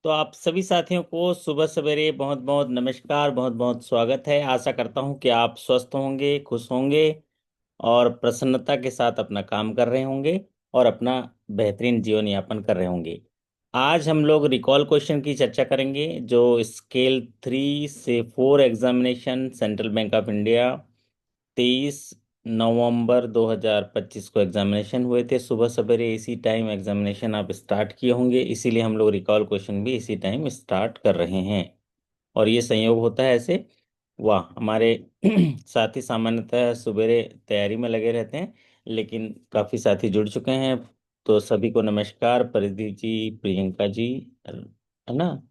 तो आप सभी साथियों को सुबह सवेरे बहुत बहुत नमस्कार, बहुत बहुत स्वागत है। आशा करता हूं कि आप स्वस्थ होंगे, खुश होंगे और प्रसन्नता के साथ अपना काम कर रहे होंगे और अपना बेहतरीन जीवन यापन कर रहे होंगे। आज हम लोग रिकॉल क्वेश्चन की चर्चा करेंगे जो स्केल 3 से 4 examination central bank of India 23 नवंबर 2025 को एग्जामिनेशन हुए थे। सुबह सवेरे इसी टाइम एग्जामिनेशन आप स्टार्ट किए होंगे, इसीलिए हम लोग रिकॉल क्वेश्चन भी इसी टाइम स्टार्ट कर रहे हैं। और ये संयोग होता है ऐसे। वाह, हमारे साथी सामान्यतः सवेरे तैयारी में लगे रहते हैं, लेकिन काफी साथी जुड़ चुके हैं। तो सभी को नमस्कार। परिधि जी, प्रियंका जी, है ना,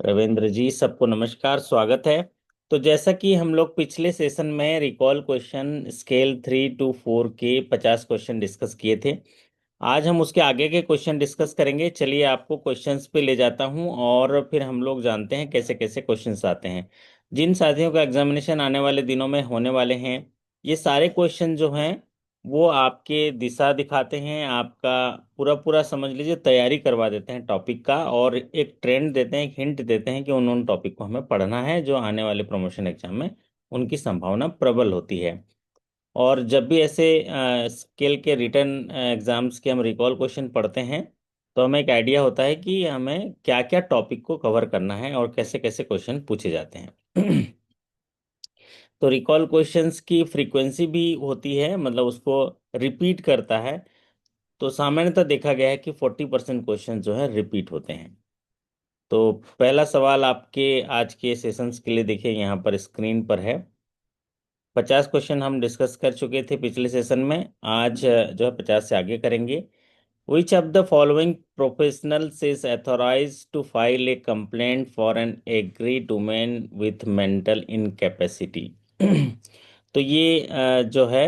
रविंद्र जी, सबको नमस्कार, स्वागत है। तो जैसा कि हम लोग पिछले सेशन में रिकॉल क्वेश्चन स्केल 3 to 4 के 50 क्वेश्चन डिस्कस किए थे। आज हम उसके आगे के क्वेश्चन डिस्कस करेंगे। चलिए आपको क्वेश्चंस पे ले जाता हूं और फिर हम लोग जानते हैं कैसे कैसे क्वेश्चंस आते हैं। जिन साथियों का एग्जामिनेशन आने वाले दिनों में होने वाले हैं, ये सारे क्वेश्चन जो हैं वो आपके दिशा दिखाते हैं, आपका पूरा पूरा समझ लीजिए तैयारी करवा देते हैं टॉपिक का, और एक ट्रेंड देते हैं, एक हिंट देते हैं कि उन टॉपिक को हमें पढ़ना है जो आने वाले प्रमोशन एग्जाम में उनकी संभावना प्रबल होती है। और जब भी ऐसे स्केल के रिटर्न एग्जाम्स के हम रिकॉल क्वेश्चन पढ़ते हैं, तो हमें एक आइडिया होता है कि हमें क्या क्या टॉपिक को कवर करना है और कैसे कैसे क्वेश्चन पूछे जाते हैं। तो रिकॉल क्वेश्चंस की फ्रीक्वेंसी भी होती है, मतलब उसको रिपीट करता है। तो सामान्यतः देखा गया है कि 40% क्वेश्चन जो है रिपीट होते हैं। तो पहला सवाल आपके आज के सेशंस के लिए देखिए यहाँ पर स्क्रीन पर है। 50 क्वेश्चन हम डिस्कस कर चुके थे पिछले सेशन में। आज जो है 50 से आगे करेंगे। Which of the following professionals is authorise to file a complaint for an aggrieved women with mental incapacity. तो ये जो है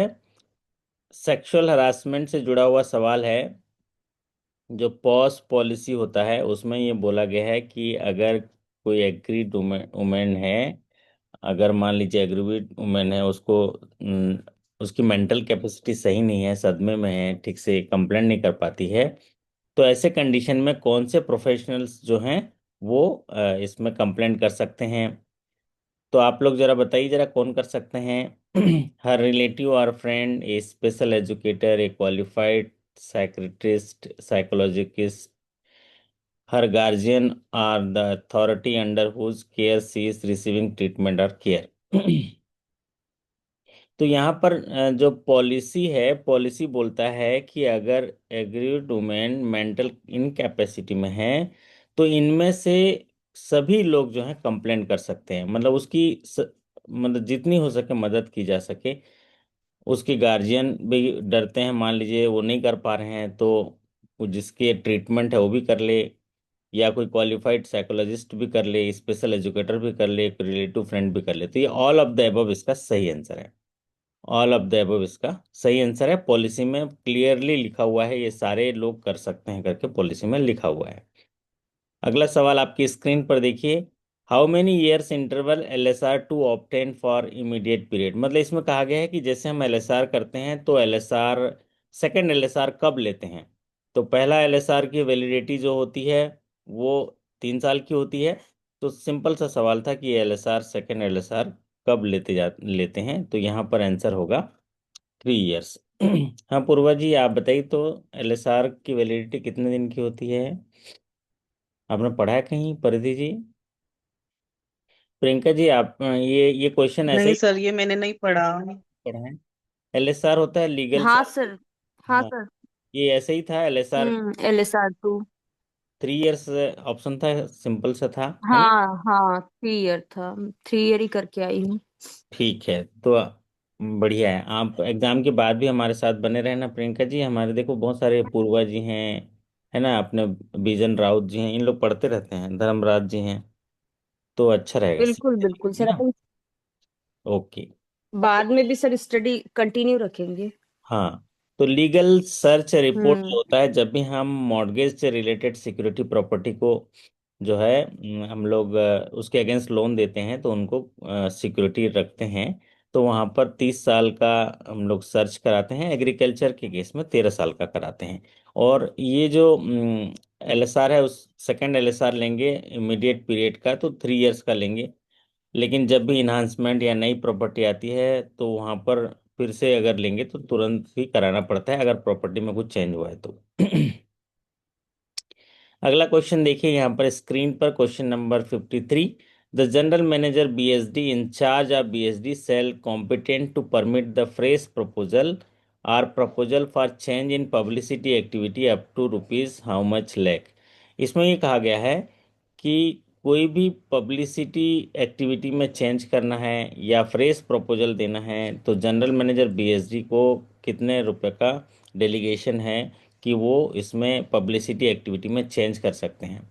सेक्सुअल हरासमेंट से जुड़ा हुआ सवाल है। जो पॉस पॉलिसी होता है उसमें ये बोला गया है कि अगर कोई एग्रीड वुमेन है, अगर मान लीजिए एग्रीड वुमेन है, उसको उसकी मेंटल कैपेसिटी सही नहीं है, सदमे में है, ठीक से कंप्लेंट नहीं कर पाती है, तो ऐसे कंडीशन में कौन से प्रोफेशनल्स जो हैं वो इसमें कंप्लेंट कर सकते हैं। तो आप लोग जरा बताइए, जरा कौन कर सकते हैं। Her relative or friend, a special educator, a qualified psychiatrist, psychologist, her guardian or the authority under whose care she is receiving treatment or care. तो यहाँ पर जो पॉलिसी है, पॉलिसी बोलता है कि अगर एग्रीड वुमेन मेंटल इनकैपेसिटी में है, तो इनमें से सभी लोग जो हैं कंप्लेंट कर सकते हैं। मतलब मतलब जितनी हो सके मदद की जा सके। उसके गार्जियन भी डरते हैं, मान लीजिए वो नहीं कर पा रहे हैं, तो वो जिसके ट्रीटमेंट है वो भी कर ले, या कोई क्वालिफाइड साइकोलॉजिस्ट भी कर ले, स्पेशल एजुकेटर भी कर ले, रिलेटिव फ्रेंड भी कर ले। तो ये ऑल ऑफ द एबव इसका सही आंसर है। ऑल ऑफ द अबव इसका सही आंसर है। पॉलिसी में क्लियरली लिखा हुआ है, ये सारे लोग कर सकते हैं करके पॉलिसी में लिखा हुआ है। अगला सवाल आपकी स्क्रीन पर देखिए। How many years interval LSR to obtain for immediate period. मतलब इसमें कहा गया है कि जैसे हम LSR करते हैं तो LSR, सेकेंड LSR कब लेते हैं। तो पहला LSR की वैलिडिटी जो होती है वो 3 साल की होती है। तो सिंपल सा सवाल था कि LSR, सेकेंड LSR कब लेते हैं। तो यहाँ पर आंसर होगा 3 इयर्स। हाँ पूर्वा जी, आप बताइए तो LSR की वैलिडिटी कितने दिन की होती है। आपने पढ़ा है कहीं, परिधि जी? प्रियंका जी, आप ये क्वेश्चन ऐसा नहीं ही सर, ये मैंने नहीं पढ़ा। पढ़ा है। LSR होता है लीगल हाँ सर्च। सर। हाँ हाँ, सर। ये ऐसे ही था LSR। LSR 2। 3 इयर्स ऑप्शन था, सिंपल सा था, है ना। हाँ हाँ, 3 ईयर था। 3 ईयर ही करके आई हूँ। ठीक है, तो बढ़िया है। आप एग्जाम के बाद भी हमारे साथ बने रहना प्रियंका जी। हमारे देखो बहुत सारे पूर्वा जी हैं, है ना, अपने बीजन राउत जी हैं, इन लोग पढ़ते रहते हैं, धर्मराज जी हैं। तो अच्छा रहेगा, बिल्कुल सीखते बिल्कुल रहेंगे सर, ना। अपन ओके। बाद में भी सर स्टडी कंटिन्यू रखेंगे। हाँ, तो लीगल सर्च रिपोर्ट जो हम्म। होता है, जब भी हम मॉर्गेज से रिलेटेड सिक्योरिटी प्रॉपर्टी को जो है हम लोग उसके अगेंस्ट लोन देते हैं, तो उनको सिक्योरिटी रखते हैं। तो वहाँ पर 30 साल का हम लोग सर्च कराते हैं, एग्रीकल्चर के केस में 13 साल का कराते हैं। और ये जो एलएसआर है, उस सेकंड एलएसआर लेंगे इमीडिएट पीरियड का तो 3 इयर्स का लेंगे। लेकिन जब भी इन्हांसमेंट या नई प्रॉपर्टी आती है तो वहां पर फिर से अगर लेंगे तो तुरंत ही कराना पड़ता है, अगर प्रॉपर्टी में कुछ चेंज हुआ है तो। अगला क्वेश्चन देखिए यहाँ पर स्क्रीन पर, question number 53। The general manager BSD in charge of BSD cell competent to permit the fresh proposal or proposal for change in publicity activity up to rupees how much lakh. इसमें ये कहा गया है कि कोई भी पब्लिसिटी एक्टिविटी में change करना है या फ्रेश प्रपोजल देना है तो जनरल मैनेजर बीएसडी को कितने रुपए का डेलीगेशन है कि वो इसमें पब्लिसिटी एक्टिविटी में चेंज कर सकते हैं।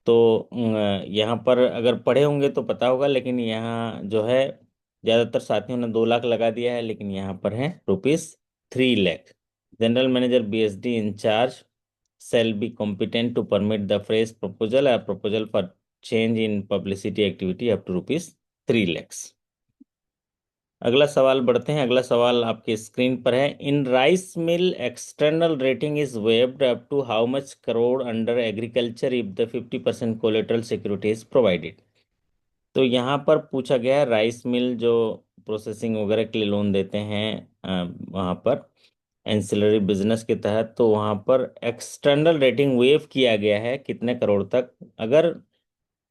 तो यहाँ पर अगर पढ़े होंगे तो पता होगा, लेकिन यहाँ जो है ज़्यादातर साथियों ने 2 लाख लगा दिया है, लेकिन यहाँ पर है rupees 3 lakh. General manager BSD in charge shall be competent to permit the phrase proposal or proposal for change in publicity activity up to rupees 3 lakhs। अगला सवाल बढ़ते हैं। अगला सवाल आपके स्क्रीन पर है। In rice mill external rating is waived up to how much crore under agriculture if the 50% collateral security is provided. तो यहाँ पर पूछा गया है राइस मिल जो प्रोसेसिंग वगैरह के लिए लोन देते हैं वहाँ पर एंसिलरी बिजनेस के तहत, तो वहाँ पर एक्सटर्नल रेटिंग वेव किया गया है कितने करोड़ तक, अगर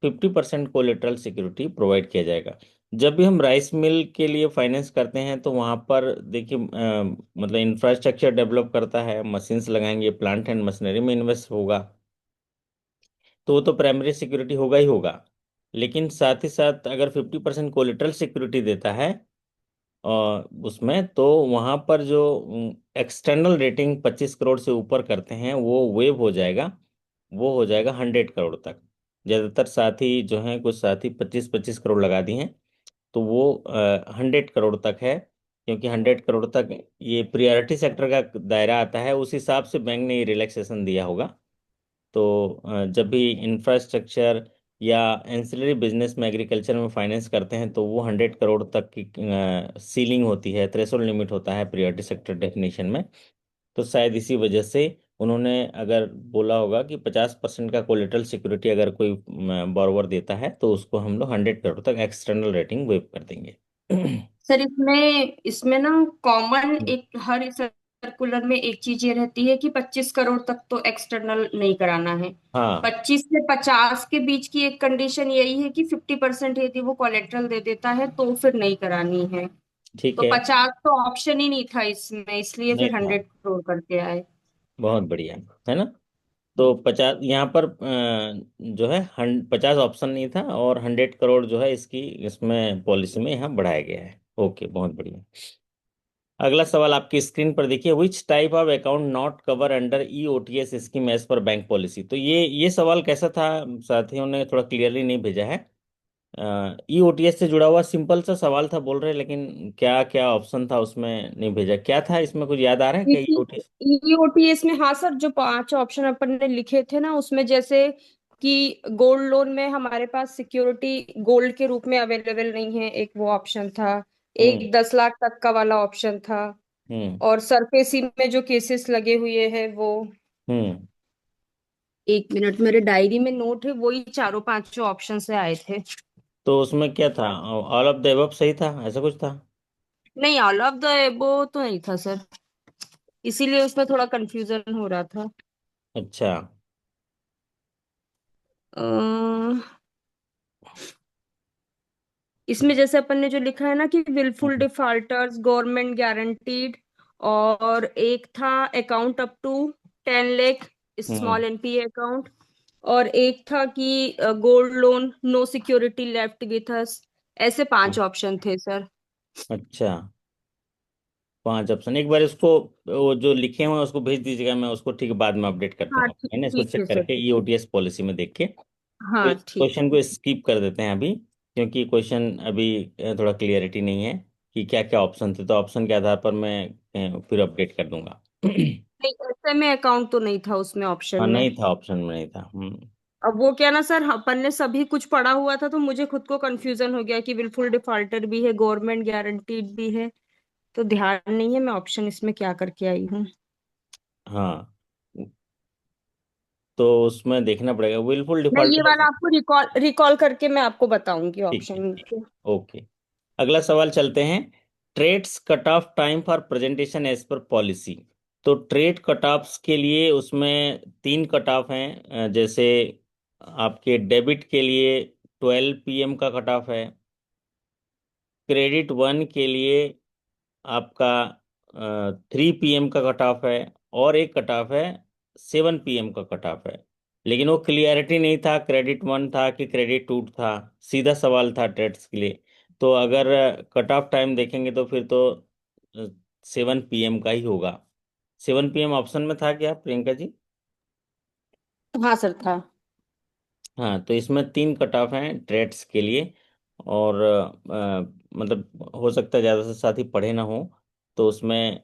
50% कोलेटरल सिक्योरिटी प्रोवाइड किया जाएगा। जब भी हम राइस मिल के लिए फाइनेंस करते हैं तो वहाँ पर देखिए मतलब इंफ्रास्ट्रक्चर डेवलप करता है, मशीन्स लगाएंगे, प्लांट एंड मशीनरी में इन्वेस्ट होगा, तो वो तो प्राइमरी सिक्योरिटी होगा ही होगा। लेकिन साथ ही साथ अगर 50% कोलेटरल सिक्योरिटी देता है उसमें, तो वहां पर जो एक्सटर्नल रेटिंग 25 करोड़ से ऊपर करते हैं वो वेव हो जाएगा, वो हो जाएगा 100 करोड़ तक। ज्यादातर साथी जो हैं, कुछ साथी 25-25 करोड़ लगा दिए हैं, तो वो 100 करोड़ तक है, क्योंकि 100 करोड़ तक ये प्रियोरिटी सेक्टर का दायरा आता है, उस हिसाब से बैंक ने ये रिलैक्सेशन दिया होगा। तो जब भी इंफ्रास्ट्रक्चर या एंसिलरी बिजनेस में एग्रीकल्चर में फाइनेंस करते हैं तो वो 100 करोड़ तक की सीलिंग होती है, थ्रेशोल्ड लिमिट होता है प्रायोरिटी सेक्टर डेफिनेशन में। तो शायद इसी वजह से उन्होंने अगर बोला होगा कि 50% का कोलेटरल सिक्योरिटी अगर कोई बॉरोवर देता है तो उसको हम लोग 100 करोड़ तक एक्सटर्नल रेटिंग वेव कर देंगे। सर इसमें इसमें ना कॉमन एक हर सर्कुलर में एक चीज ये रहती है कि 25 करोड़ तक तो एक्सटर्नल नहीं कराना है। हाँ 25 से 50 के बीच की एक कंडीशन यही है कि 50% यदि वो कोलेट्रल दे देता है तो फिर नहीं करानी है। ठीक तो है। 50 तो ऑप्शन ही नहीं था इसमें, इसलिए नहीं फिर था। 100 करोड़ करके आए। बहुत बढ़िया, है ना। तो 50 यहाँ पर जो है 50 ऑप्शन नहीं था, और 100 करोड़ जो है इसकी इसमें पॉलिसी में यहाँ बढ़ाया गया है। ओके, बहुत बढ़िया। अगला सवाल आपकी स्क्रीन पर देखिए। Which type of account not cover under EOTS scheme as per bank policy. तो ये सवाल कैसा था, साथियों ने थोड़ा क्लियरली नहीं भेजा है। ईओटीएस से जुड़ा हुआ सिंपल सा सवाल था बोल रहे, लेकिन क्या क्या ऑप्शन था उसमें नहीं भेजा, क्या था इसमें, कुछ याद आ रहा है क्या ईओटीएस? ईओटीएस में हाँ सर, जो 5 ऑप्शन अपन ने लिखे थे ना उसमें जैसे कि गोल्ड लोन में हमारे पास सिक्योरिटी गोल्ड के रूप में अवेलेबल नहीं है, एक वो ऑप्शन था। हम्म। एक 10 लाख तक का वाला ऑप्शन था। हम्म। और सरफेसी में जो केसेस लगे हुए हैं वो, हम्म। 1 मिनट, मेरे डायरी में नोट है, वही चारों पांचों ऑप्शन से आए थे। तो उसमें क्या था, ऑल ऑफ द एबव सही था, ऐसा कुछ था? नहीं, ऑल ऑफ द एबो तो नहीं था सर, इसीलिए उसमें थोड़ा कंफ्यूजन हो रहा था। अच्छा। इसमें जैसे अपन ने जो लिखा है ना कि विलफुल डिफॉल्टर्स गवर्नमेंट गारंटीड, और एक था account up to 10 lakh hmm. Small NPA account, और एक था कि gold loan no security left with us. ऐसे 5 ऑप्शन थे सर। अच्छा, 5 ऑप्शन, एक बार इसको वो जो लिखे हुए हैं उसको भेज दीजिएगा, मैं उसको ठीक बाद में अपडेट कर हाँ दूंगा, ठीक, है ना, इसको ठीक चेक है सर, करके ठीक है। ईओटीएस पॉलिसी में देख के। तो हाँ इस ठीक क्वेश्चन को स्किप कर देते हैं अभी, क्योंकि क्वेश्चन अभी थोड़ा क्लियरिटी नहीं है कि क्या क्या ऑप्शन थे, तो ऑप्शन के आधार पर मैं फिर अपडेट कर दूंगा। नहीं, ऐसे में अकाउंट तो नहीं था उसमें ऑप्शन हाँ में। नहीं था, ऑप्शन में नहीं था। अब वो क्या ना सर, अपन ने सभी कुछ पढ़ा हुआ था तो मुझे खुद को कंफ्यूजन हो गया कि विलफुल डिफॉल्टर भी है, गवर्नमेंट गारंटीड भी है। तो ध्यान नहीं है मैं ऑप्शन इसमें क्या करके आई हूँ। हाँ, तो उसमें देखना पड़ेगा, विलफुल मैं डिफॉल्टर ये हो वाला सकता आपको रिकॉल रिकॉल करके मैं आपको बताऊंगी है। ठीक है, ऑप्शन। ठीक है, ओके। अगला सवाल चलते हैं। Trades cut off time for presentation as per policy. तो ट्रेड कट ऑफ्स के लिए उसमें तीन कट ऑफ हैं, जैसे आपके डेबिट के लिए 12 PM का कट ऑफ है, क्रेडिट वन के लिए आपका 3 PM का कट ऑफ है, और एक कट ऑफ है 7 PM का कट ऑफ है। लेकिन वो क्लियरिटी नहीं था क्रेडिट वन था कि क्रेडिट टू था, सीधा सवाल था ट्रेड्स के लिए। तो अगर कट ऑफ टाइम देखेंगे तो फिर तो 7 PM का ही होगा। 7 PM ऑप्शन में था क्या प्रियंका जी? हाँ सर था। हाँ, तो इसमें तीन कट ऑफ हैं ट्रेड्स के लिए। और मतलब हो सकता है ज़्यादा से साथी पढ़े ना हो, तो उसमें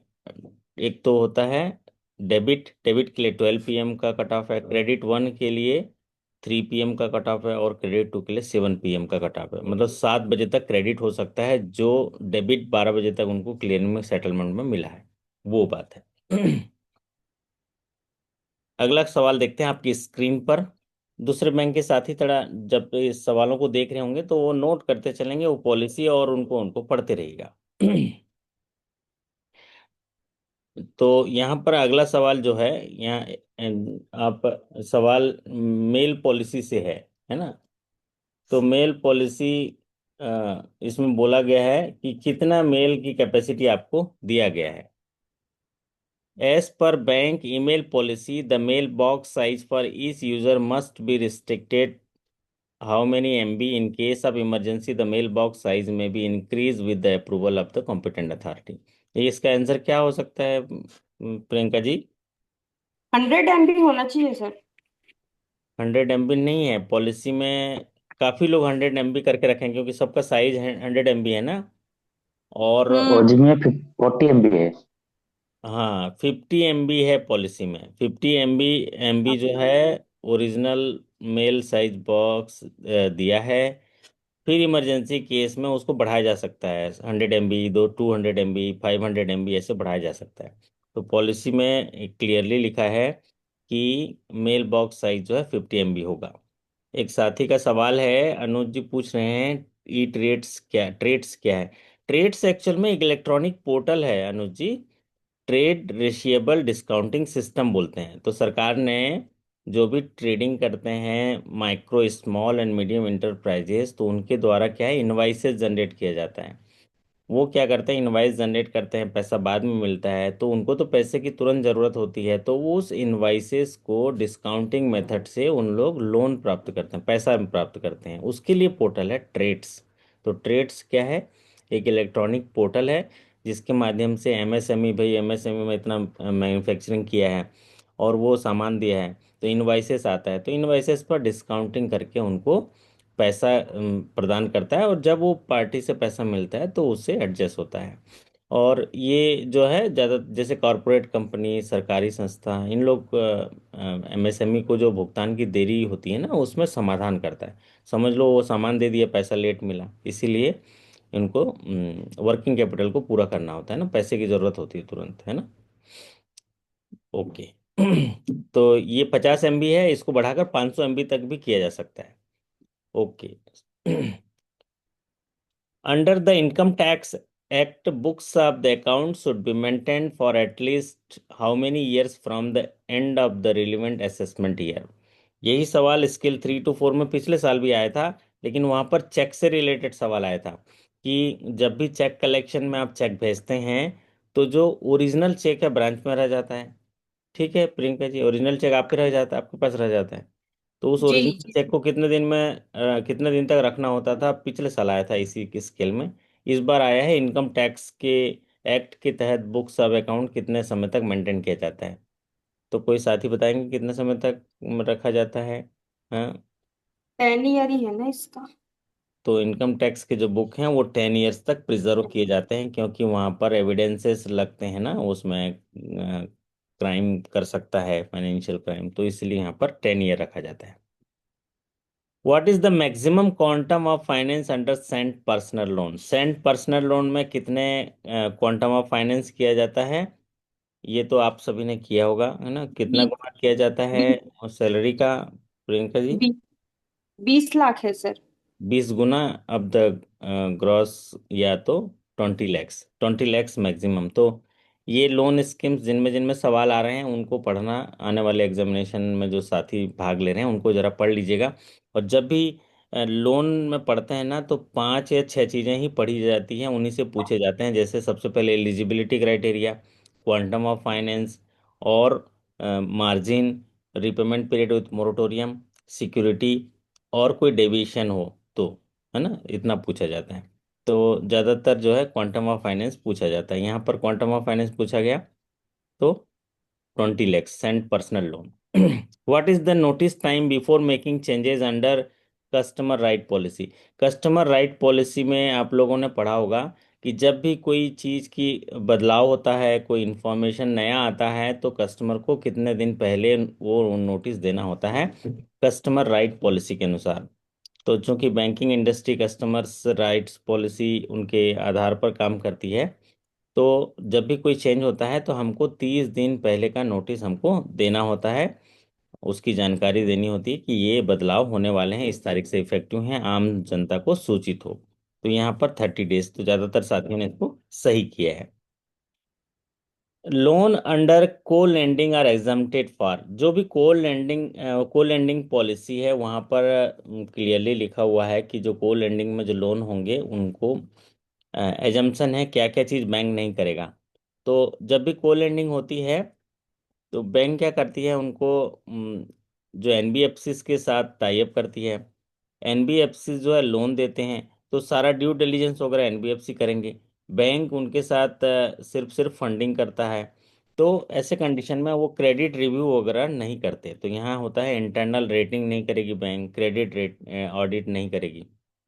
एक तो होता है डेबिट, डेबिट के लिए 12 PM का कट ऑफ है, क्रेडिट वन के लिए 3 PM का कट ऑफ है, और क्रेडिट टू के लिए 7 PM का कट ऑफ है। मतलब 7 बजे तक क्रेडिट हो सकता है, जो डेबिट 12 बजे तक उनको क्लियरिंग में सेटलमेंट में मिला है, वो बात है। अगला सवाल देखते हैं आपकी स्क्रीन पर। दूसरे बैंक के साथी थोड़ा जब इस सवालों को देख रहे होंगे तो वो नोट करते चलेंगे वो पॉलिसी, और उनको उनको पढ़ते रहिएगा। तो यहाँ पर अगला सवाल जो है, यहाँ आप सवाल मेल पॉलिसी से है ना? तो मेल पॉलिसी, इसमें बोला गया है कि कितना मेल की कैपेसिटी आपको दिया गया है। As per bank email policy, the mailbox size for each user must be restricted how many MB? In case of emergency, the mailbox size may be increased with the approval of the competent authority. ये इसका answer क्या हो सकता है Priyanka ji? 100 MB होना चाहिए sir. 100 MB नहीं है पॉलिसी में। काफी लोग 100 MB करके रखें क्योंकि सबका साइज 100 MB है ना। और हम्म। ओजी में 40 Mबी है। हाँ, 50 MB है पॉलिसी में। 50 MB जो है ओरिजिनल मेल साइज बॉक्स दिया है। फिर इमरजेंसी केस में उसको बढ़ाया जा सकता है, 100 MB, 200 MB, 500 MB ऐसे बढ़ाया जा सकता है। तो पॉलिसी में क्लियरली लिखा है कि मेल बॉक्स साइज जो है 50 MB होगा। एक साथी का सवाल है, अनुज जी पूछ रहे हैं ई ट्रेड्स क्या है? ट्रेड्स एक्चुअल में एक इलेक्ट्रॉनिक पोर्टल है अनुज जी। ट्रेड रेशिएबल डिस्काउंटिंग सिस्टम बोलते हैं। तो सरकार ने जो भी ट्रेडिंग करते हैं micro small and medium enterprises, तो उनके द्वारा क्या है, इनवाइसेस जनरेट किया जाता है। वो क्या करते हैं, इनवाइस जनरेट करते हैं, पैसा बाद में मिलता है, तो उनको तो पैसे की तुरंत ज़रूरत होती है, तो वो उस इनवाइसेस को डिस्काउंटिंग मेथड से उन लोग लोन प्राप्त करते हैं, पैसा प्राप्त करते हैं। उसके लिए पोर्टल है ट्रेड्स। तो ट्रेड्स क्या है? एक इलेक्ट्रॉनिक पोर्टल है जिसके माध्यम से एमएसएमई, भाई एमएसएमई में इतना मैन्युफैक्चरिंग किया है और वो सामान दिया है, तो इनवाइसेस आता है, तो इनवाइसेस पर डिस्काउंटिंग करके उनको पैसा प्रदान करता है, और जब वो पार्टी से पैसा मिलता है तो उससे एडजस्ट होता है। और ये जो है ज़्यादा जैसे कॉरपोरेट कंपनी, सरकारी संस्था, इन लोग एमएसएमई को जो भुगतान की देरी होती है ना, उसमें समाधान करता है। समझ लो वो सामान दे दिया, पैसा लेट मिला, इसीलिए इनको वर्किंग कैपिटल को पूरा करना होता है ना, पैसे की ज़रूरत होती है तुरंत, है ना? ओके। तो ये 50 MB है, इसको बढ़ाकर 500 MB तक भी किया जा सकता है। Okay. Under the Income Tax Act, books of the account should be maintained for at least how many years from the end of the relevant assessment year? यही सवाल स्किल 3 to 4 में पिछले साल भी आया था, लेकिन वहां पर चेक से रिलेटेड सवाल आया था कि जब भी चेक कलेक्शन में आप चेक भेजते हैं तो जो ओरिजिनल चेक है ब्रांच में रह जाता है। ठीक है प्रियंका जी, ओरिजिनल चेक आपके रह जाता है, आपके पास रह जाता है। तो उस जी ओरिजिनल जी। चेक को कितने दिन में कितने दिन तक रखना होता था? पिछले साल आया था इसी की स्केल में। इस बार आया है इनकम टैक्स के एक्ट के तहत बुक्स ऑफ अकाउंट कितने समय तक मेंटेन किया जाता है? तो कोई साथी बताएंगे कितने समय तक रखा जाता है? हाँ, 10 ईयर ही है ना इसका। तो इनकम टैक्स के जो बुक हैं वो 10 ईयर्स तक प्रिजर्व किए जाते हैं, क्योंकि वहाँ पर एविडेंसेस लगते हैं ना, उसमें क्राइम कर सकता है, फाइनेंशियल क्राइम, तो इसलिए यहाँ पर 10 ईयर रखा जाता है। What is the maximum quantum of finance under Cent personal loan? Cent personal loan में कितने क्वांटम ऑफ फाइनेंस किया जाता है? ये तो आप सभी ने किया होगा, है ना? कितना 20। गुना किया जाता है 20। सैलरी का, प्रियंका जी? 20 लाख है सर। 20 गुना। अब द ग्रॉस, या तो 20 लैक्स, 20 लैक्स मैक्सिमम। तो ये लोन स्कीम्स जिनमें जिनमें सवाल आ रहे हैं उनको पढ़ना, आने वाले एग्जामिनेशन में जो साथी भाग ले रहे हैं उनको जरा पढ़ लीजिएगा। और जब भी लोन में पढ़ते हैं ना, तो 5 या 6 चीज़ें ही पढ़ी जाती हैं, उन्हीं से पूछे जाते हैं। जैसे सबसे पहले eligibility criteria, quantum of finance, और margin, repayment period with moratorium, security, और कोई डेविएशन हो तो, है ना? इतना पूछा जाता है। तो ज़्यादातर जो है क्वांटम ऑफ फाइनेंस पूछा जाता है। यहाँ पर क्वांटम ऑफ फाइनेंस पूछा गया, तो 20 lakhs Cent personal loan. What is the notice time before making changes under customer right policy? Customer right policy में आप लोगों ने पढ़ा होगा कि जब भी कोई चीज़ की बदलाव होता है, कोई इंफॉर्मेशन नया आता है, तो कस्टमर को कितने दिन पहले वो नोटिस देना होता है कस्टमर राइट पॉलिसी के अनुसार। तो चूंकि banking industry customers rights policy उनके आधार पर काम करती है, तो जब भी कोई चेंज होता है तो हमको 30 दिन पहले का नोटिस हमको देना होता है। उसकी जानकारी देनी होती है कि ये बदलाव होने वाले हैं, इस तारीख से इफेक्टिव हैं, आम जनता को सूचित हो। तो यहाँ पर 30 डेज, तो ज़्यादातर साथियों ने इसको सही किया है। लोन अंडर को लेंडिंग आर एग्जम्प्टेड फॉर, जो भी को लेंडिंग पॉलिसी है वहाँ पर क्लियरली लिखा हुआ है कि जो को लेंडिंग में जो लोन होंगे उनको एजम्पशन है क्या क्या चीज़ बैंक नहीं करेगा। तो जब भी को लेंडिंग होती है तो बैंक क्या करती है, उनको जो एनबीएफसी के साथ टाई अप करती है। एनबीएफसी जो है लोन देते हैं, तो सारा ड्यू डिलीजेंस वगैरह एनबीएफसी करेंगे। बैंक उनके साथ सिर्फ सिर्फ फंडिंग करता है। तो ऐसे कंडीशन में वो क्रेडिट रिव्यू वगैरह नहीं करते। तो यहाँ होता है इंटरनल रेटिंग नहीं करेगी बैंक, क्रेडिट रेट ऑडिट नहीं करेगी।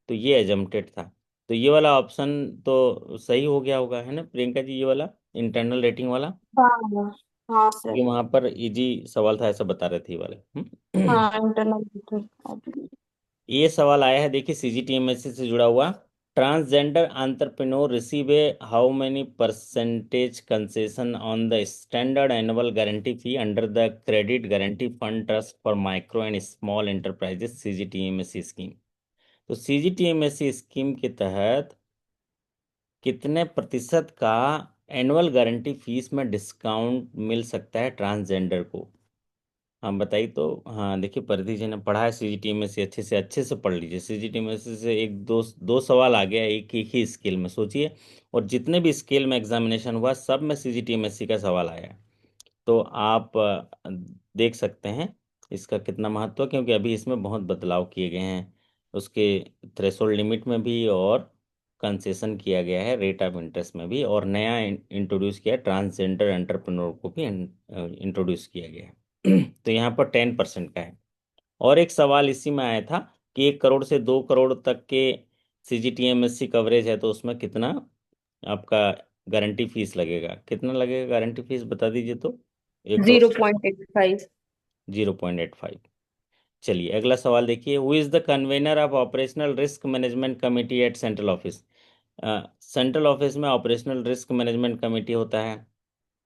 तो ये एजम्प्टेड था। तो ये वाला ऑप्शन तो सही हो गया होगा, है ना प्रियंका जी? ये वाला इंटरनल रेटिंग वाला, हाँ। हाँ सर। क्योंकि वहां पर इजी सवाल था ऐसा बता रहे थे ये वाले। हाँ, इंटरनल। ये सवाल आया है, देखिए सीजीटीएमएससी से जुड़ा हुआ। Transgender entrepreneur receive a how many percentage concession on the standard annual guarantee fee under the credit guarantee fund trust for micro and small enterprises CGTMSC scheme. तो सीजीटीएमएससी स्कीम के तहत कितने प्रतिशत का एनुअल गारंटी फीस में discount मिल सकता है ट्रांसजेंडर को? हाँ बताइए तो। हाँ देखिए, परिधि जी ने पढ़ा है सीजीटी में से, अच्छे से पढ़ लीजिए। सीजीटी में से एक दो दो सवाल आ गया एक एक ही स्केल में, सोचिए। और जितने भी स्केल में एग्जामिनेशन हुआ सब में सीजीटीएमएससी का सवाल आया है। तो आप देख सकते हैं इसका कितना महत्व है, क्योंकि अभी इसमें बहुत बदलाव किए गए हैं। उसके थ्रेशोल्ड लिमिट में भी, और कंसेशन किया गया है रेट ऑफ इंटरेस्ट में भी, और नया इंट्रोड्यूस किया, ट्रांसजेंडर एंटरप्रेन्योर को भी इंट्रोड्यूस किया गया है। तो यहाँ पर 10% का है। और एक सवाल इसी में आया था कि 1 करोड़ से 2 करोड़ तक के सीजीटीएमएससी कवरेज है, तो उसमें कितना आपका गारंटी फीस लगेगा? कितना लगेगा गारंटी फीस, बता दीजिए तो। 1 करोड़। 0.85। 0.85। चलिए अगला सवाल देखिए। Who is the convener of operational risk management committee at central office? Central office में ऑपरेशनल रिस्क मैनेजमेंट कमेटी होता है,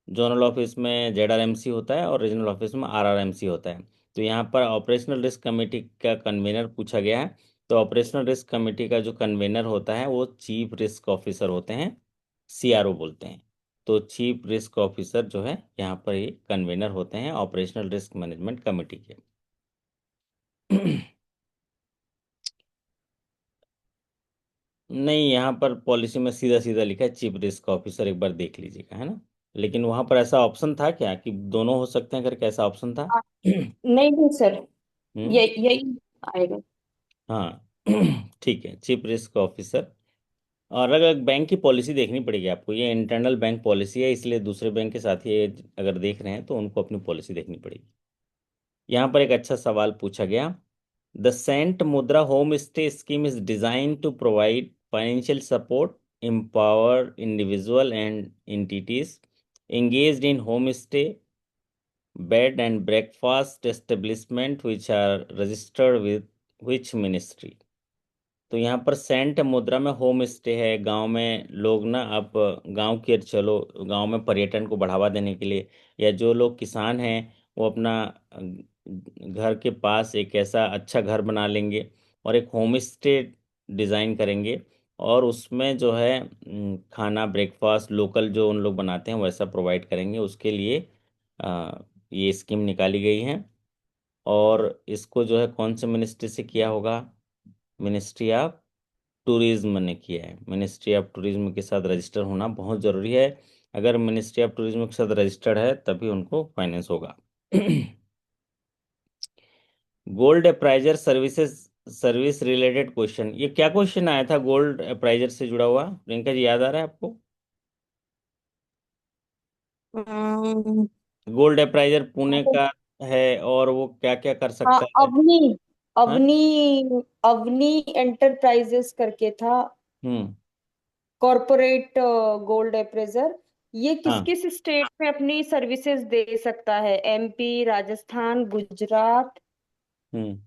जोनल ऑफिस में जेडआरएमसी होता है, और रीजनल ऑफिस में आरआरएमसी होता है। तो यहाँ पर ऑपरेशनल रिस्क कमेटी का कन्वेनर पूछा गया है। तो ऑपरेशनल रिस्क कमेटी का जो कन्वेनर होता है वो चीफ रिस्क ऑफिसर होते हैं, सीआरओ बोलते हैं। तो चीफ रिस्क ऑफिसर जो है यहाँ पर ये कन्वेनर होते हैं ऑपरेशनल रिस्क मैनेजमेंट कमेटी के। नहीं, यहाँ पर पॉलिसी में सीधा सीधा लिखा है चीफ रिस्क ऑफिसर, एक बार देख लीजिएगा, है ना? लेकिन वहां पर ऐसा ऑप्शन था क्या कि दोनों हो सकते हैं करके, ऐसा ऑप्शन था? नहीं नहीं सर, हम्म। ये यही आएगा। हाँ। ठीक है, चीफ रिस्क ऑफिसर। और अगर बैंक की पॉलिसी देखनी पड़ेगी आपको, ये इंटरनल बैंक पॉलिसी है, इसलिए दूसरे बैंक के साथ ये अगर देख रहे हैं तो उनको अपनी पॉलिसी देखनी पड़ेगी। यहाँ पर एक अच्छा सवाल पूछा गया। The Cent Mudra home stay scheme is design to provide financial support, empower individual and entities engaged in homestay, bed and breakfast establishment which are registered with which ministry? तो यहाँ पर सेंट मुद्रा में होम स्टे है। गांव में लोग ना, आप गांव के चलो, गांव में पर्यटन को बढ़ावा देने के लिए, या जो लोग किसान हैं वो अपना घर के पास एक ऐसा अच्छा घर बना लेंगे और एक होम स्टे डिज़ाइन करेंगे, और उसमें जो है खाना ब्रेकफास्ट लोकल जो उन लोग बनाते हैं वैसा प्रोवाइड करेंगे। उसके लिए ये स्कीम निकाली गई है। और इसको जो है कौन से मिनिस्ट्री से किया होगा? मिनिस्ट्री ऑफ टूरिज्म ने किया है। मिनिस्ट्री ऑफ टूरिज्म के साथ रजिस्टर होना बहुत ज़रूरी है। अगर मिनिस्ट्री ऑफ टूरिज्म के साथ रजिस्टर्ड है तभी उनको फाइनेंस होगा। Gold appraiser services, service related question, ये क्या क्वेश्चन आया था गोल्ड अप्राइजर से जुड़ा हुआ, प्रियंका जी, याद आ रहा है आपको? हम्म, गोल्ड अप्राइजर पुणे का है, और वो क्या क्या कर हाँ, सकता है? अवनी, हाँ। अवनी, अवनी एंटरप्राइजेस करके था, हम्म। Corporate gold appraisal. ये किस हाँ। किस स्टेट में अपनी सर्विसेज दे सकता है? एमपी, राजस्थान, गुजरात, हम्म।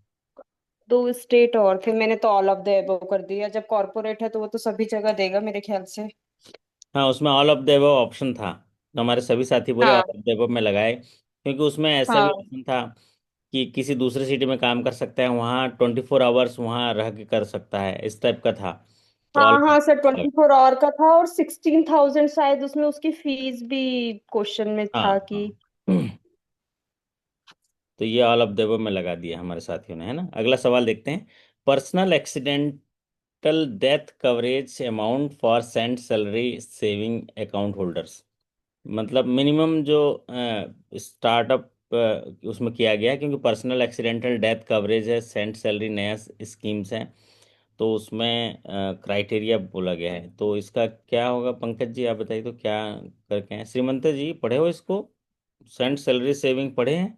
दो स्टेट और थे। मैंने तो ऑल ऑफ द एबव कर दिया। जब कॉरपोरेट है तो वो तो सभी जगह देगा मेरे ख्याल से। हाँ, उसमें all of the above option था, तो हमारे सभी साथी बोले ऑल हाँ ऑफ द अबव में लगाए, क्योंकि उसमें ऐसा भी हाँ ऑप्शन था कि किसी दूसरे सिटी में काम कर सकता है, वहाँ 24 आवर्स वहाँ रह के कर सकता है, इस टाइप का था। तो ऑल, हाँ हाँ सर, 24 आवर का था और 16,000 शायद उसमें उसकी फीस भी क्वेश्चन में हाँ था कि। हाँ। तो ये ऑल ऑफ द अबव में लगा दिया हमारे साथियों ने, है ना। अगला सवाल देखते हैं। Personal accidental death coverage amount for Cent salary saving account holders, मतलब मिनिमम जो स्टार्टअप उसमें किया गया है, क्योंकि पर्सनल एक्सीडेंटल डेथ कवरेज है, सेंट सैलरी नया स्कीम्स है, तो उसमें क्राइटेरिया बोला गया है। तो इसका क्या होगा पंकज जी, आप बताइए तो क्या करके हैं? श्रीमंत जी पढ़े हो इसको, सेंट सैलरी सेविंग पढ़े हैं?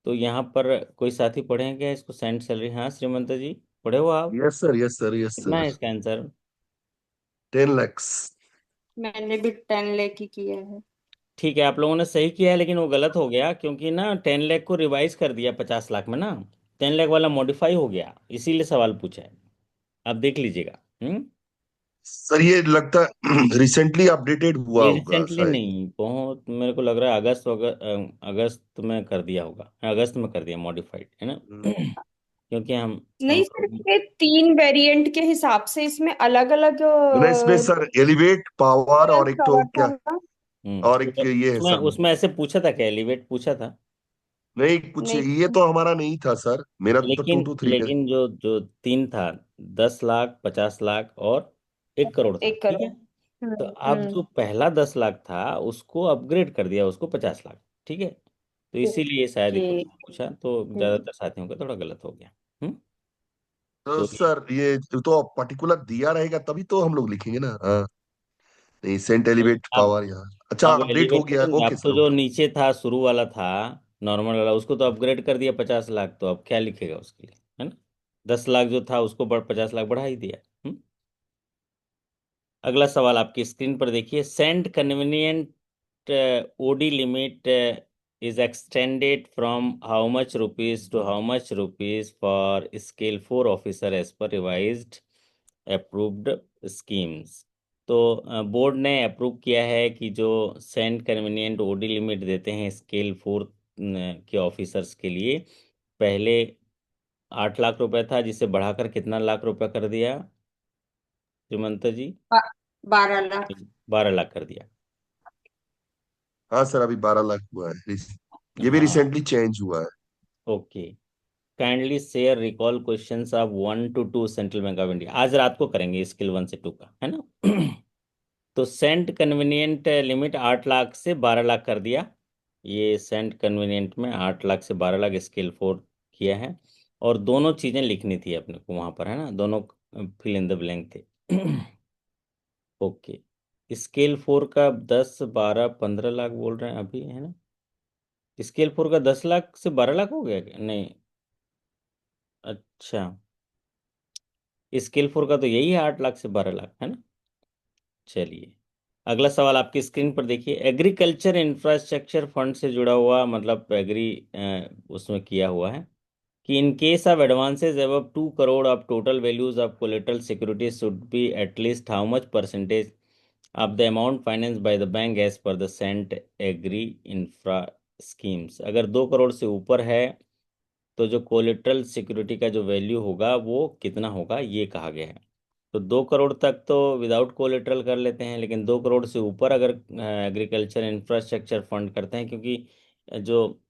तो यहाँ पर कोई साथी पढ़े हैं क्या इसको, सेंट सैलरी? हाँ श्रीमंत जी, पढ़े हो आप? Yes sir, yes sir, yes कितना है सर। इसका आंसर? 10 lakhs। मैंने भी 10 लाख ही किया है। ठीक है, आप लोगों ने सही किया है, लेकिन वो गलत हो गया, क्योंकि ना 10 लाख को रिवाइज कर दिया 50 लाख में ना। 10 लाख वाला मॉडिफाई हो गया, इसीलिए सवाल पूछा है। आप देख लीजिएगा। सर ये लगता है रिसेंटली अपडेटेड हुआ ये होगा रिसेंटली शायद। नहीं, बहुत मेरे को लग रहा है अगस्त अगस्त में कर दिया होगा, अगस्त में कर दिया मॉडिफाइड, है ना। हम्म। क्योंकि हम नहीं सर, ये 3 वेरिएंट के हिसाब से इसमें अलग अलग ना इसमें सर एलिवेट पावर और एक तो कवर था क्या, ना। और तो एक ये है उसमें सर। उसमें ऐसे पूछा था क्या, एलिवेट पूछा था? नहीं कुछ ये नहीं, तो हमारा नहीं था सर, मेरा तो टू लेकिन टू थ्री है। लेकिन जो जो तीन था, 10 लाख, 50 लाख और 1 करोड़ था, एक ठीक है। करोड़ तो हम्म अब जो हम्म पहला 10 लाख था उसको अपग्रेड कर दिया, उसको 50 लाख, ठीक है। तो इसीलिए शायद ये ओके। क्वेश्चन पूछा, तो ज्यादातर साथियों का थोड़ा गलत हो गया। हम्म। तो तो ये सर ये तो पर्टिकुलर दिया रहेगा तभी तो हम लोग लिखेंगे ना, हाँ। नहीं सेंट नहीं, एलिवेट आप पावर यहाँ अच्छा अब अपडेट हो एलिवेट गया है, करेंगे, ओके आप तो सर जो ओके। नीचे था शुरू वाला था, नॉर्मल वाला, उसको तो अपग्रेड कर दिया 50 लाख, तो अब क्या लिखेगा उसके लिए, है ना। 10 लाख जो था उसको 50 लाख बढ़ा ही दिया। अगला सवाल आपकी स्क्रीन पर देखिए। Cent convenient OD limit is extended from how much rupees to how much rupees for scale 4 officer as per revised approved schemes. तो बोर्ड ने अप्रूव किया है कि जो सेंड कन्वीनियंट ओडी लिमिट देते हैं स्केल 4 के ऑफिसर्स के लिए, पहले 8 लाख रुपए था, जिसे बढ़ाकर कितना लाख रुपए कर दिया श्रीमंत जी? 12 लाख। 12 लाख कर दिया। हाँ सर अभी 12 लाख हुआ है, ये भी हाँ। रिसेंटली चेंज हुआ है। Okay. Kindly share recall questions of 1 to 2 central bank of India, आज रात को करेंगे स्किल 1 से 2 का, है ना। तो सेंट कन्वीनियंट लिमिट 8 लाख से 12 लाख कर दिया। ये सेंट कन्वीनियंट में 8 लाख से 12 लाख स्केल 4 किया है। और दोनों चीजें लिखनी थी अपने को वहां पर, है ना, दोनों फिल इन द ब्लैंक थे। ओके। स्केल 4 का 10, 12, 15 लाख बोल रहे हैं अभी, है ना। स्केल 4 का 10 लाख से 12 लाख हो गया क्या? नहीं। अच्छा, स्केल 4 का तो यही है, 8 लाख से 12 लाख, है ना। चलिए, अगला सवाल आपकी स्क्रीन पर देखिए। एग्रीकल्चर इंफ्रास्ट्रक्चर फंड से जुड़ा हुआ, मतलब एग्री उसमें किया हुआ है। कि in case of advances above 2 crore of total values of collateral securities should be at least how much percentage of the amount financed by the bank as per the cent agri infra schemes। अगर 2 करोड़ से ऊपर है तो जो collateral security का जो value होगा वो कितना होगा, ये कहा गया है। तो 2 करोड़ तक तो विदाउट कोलेट्रल कर लेते हैं, लेकिन 2 करोड़ से ऊपर अगर एग्रीकल्चर इंफ्रास्ट्रक्चर फंड करते हैं, क्योंकि जो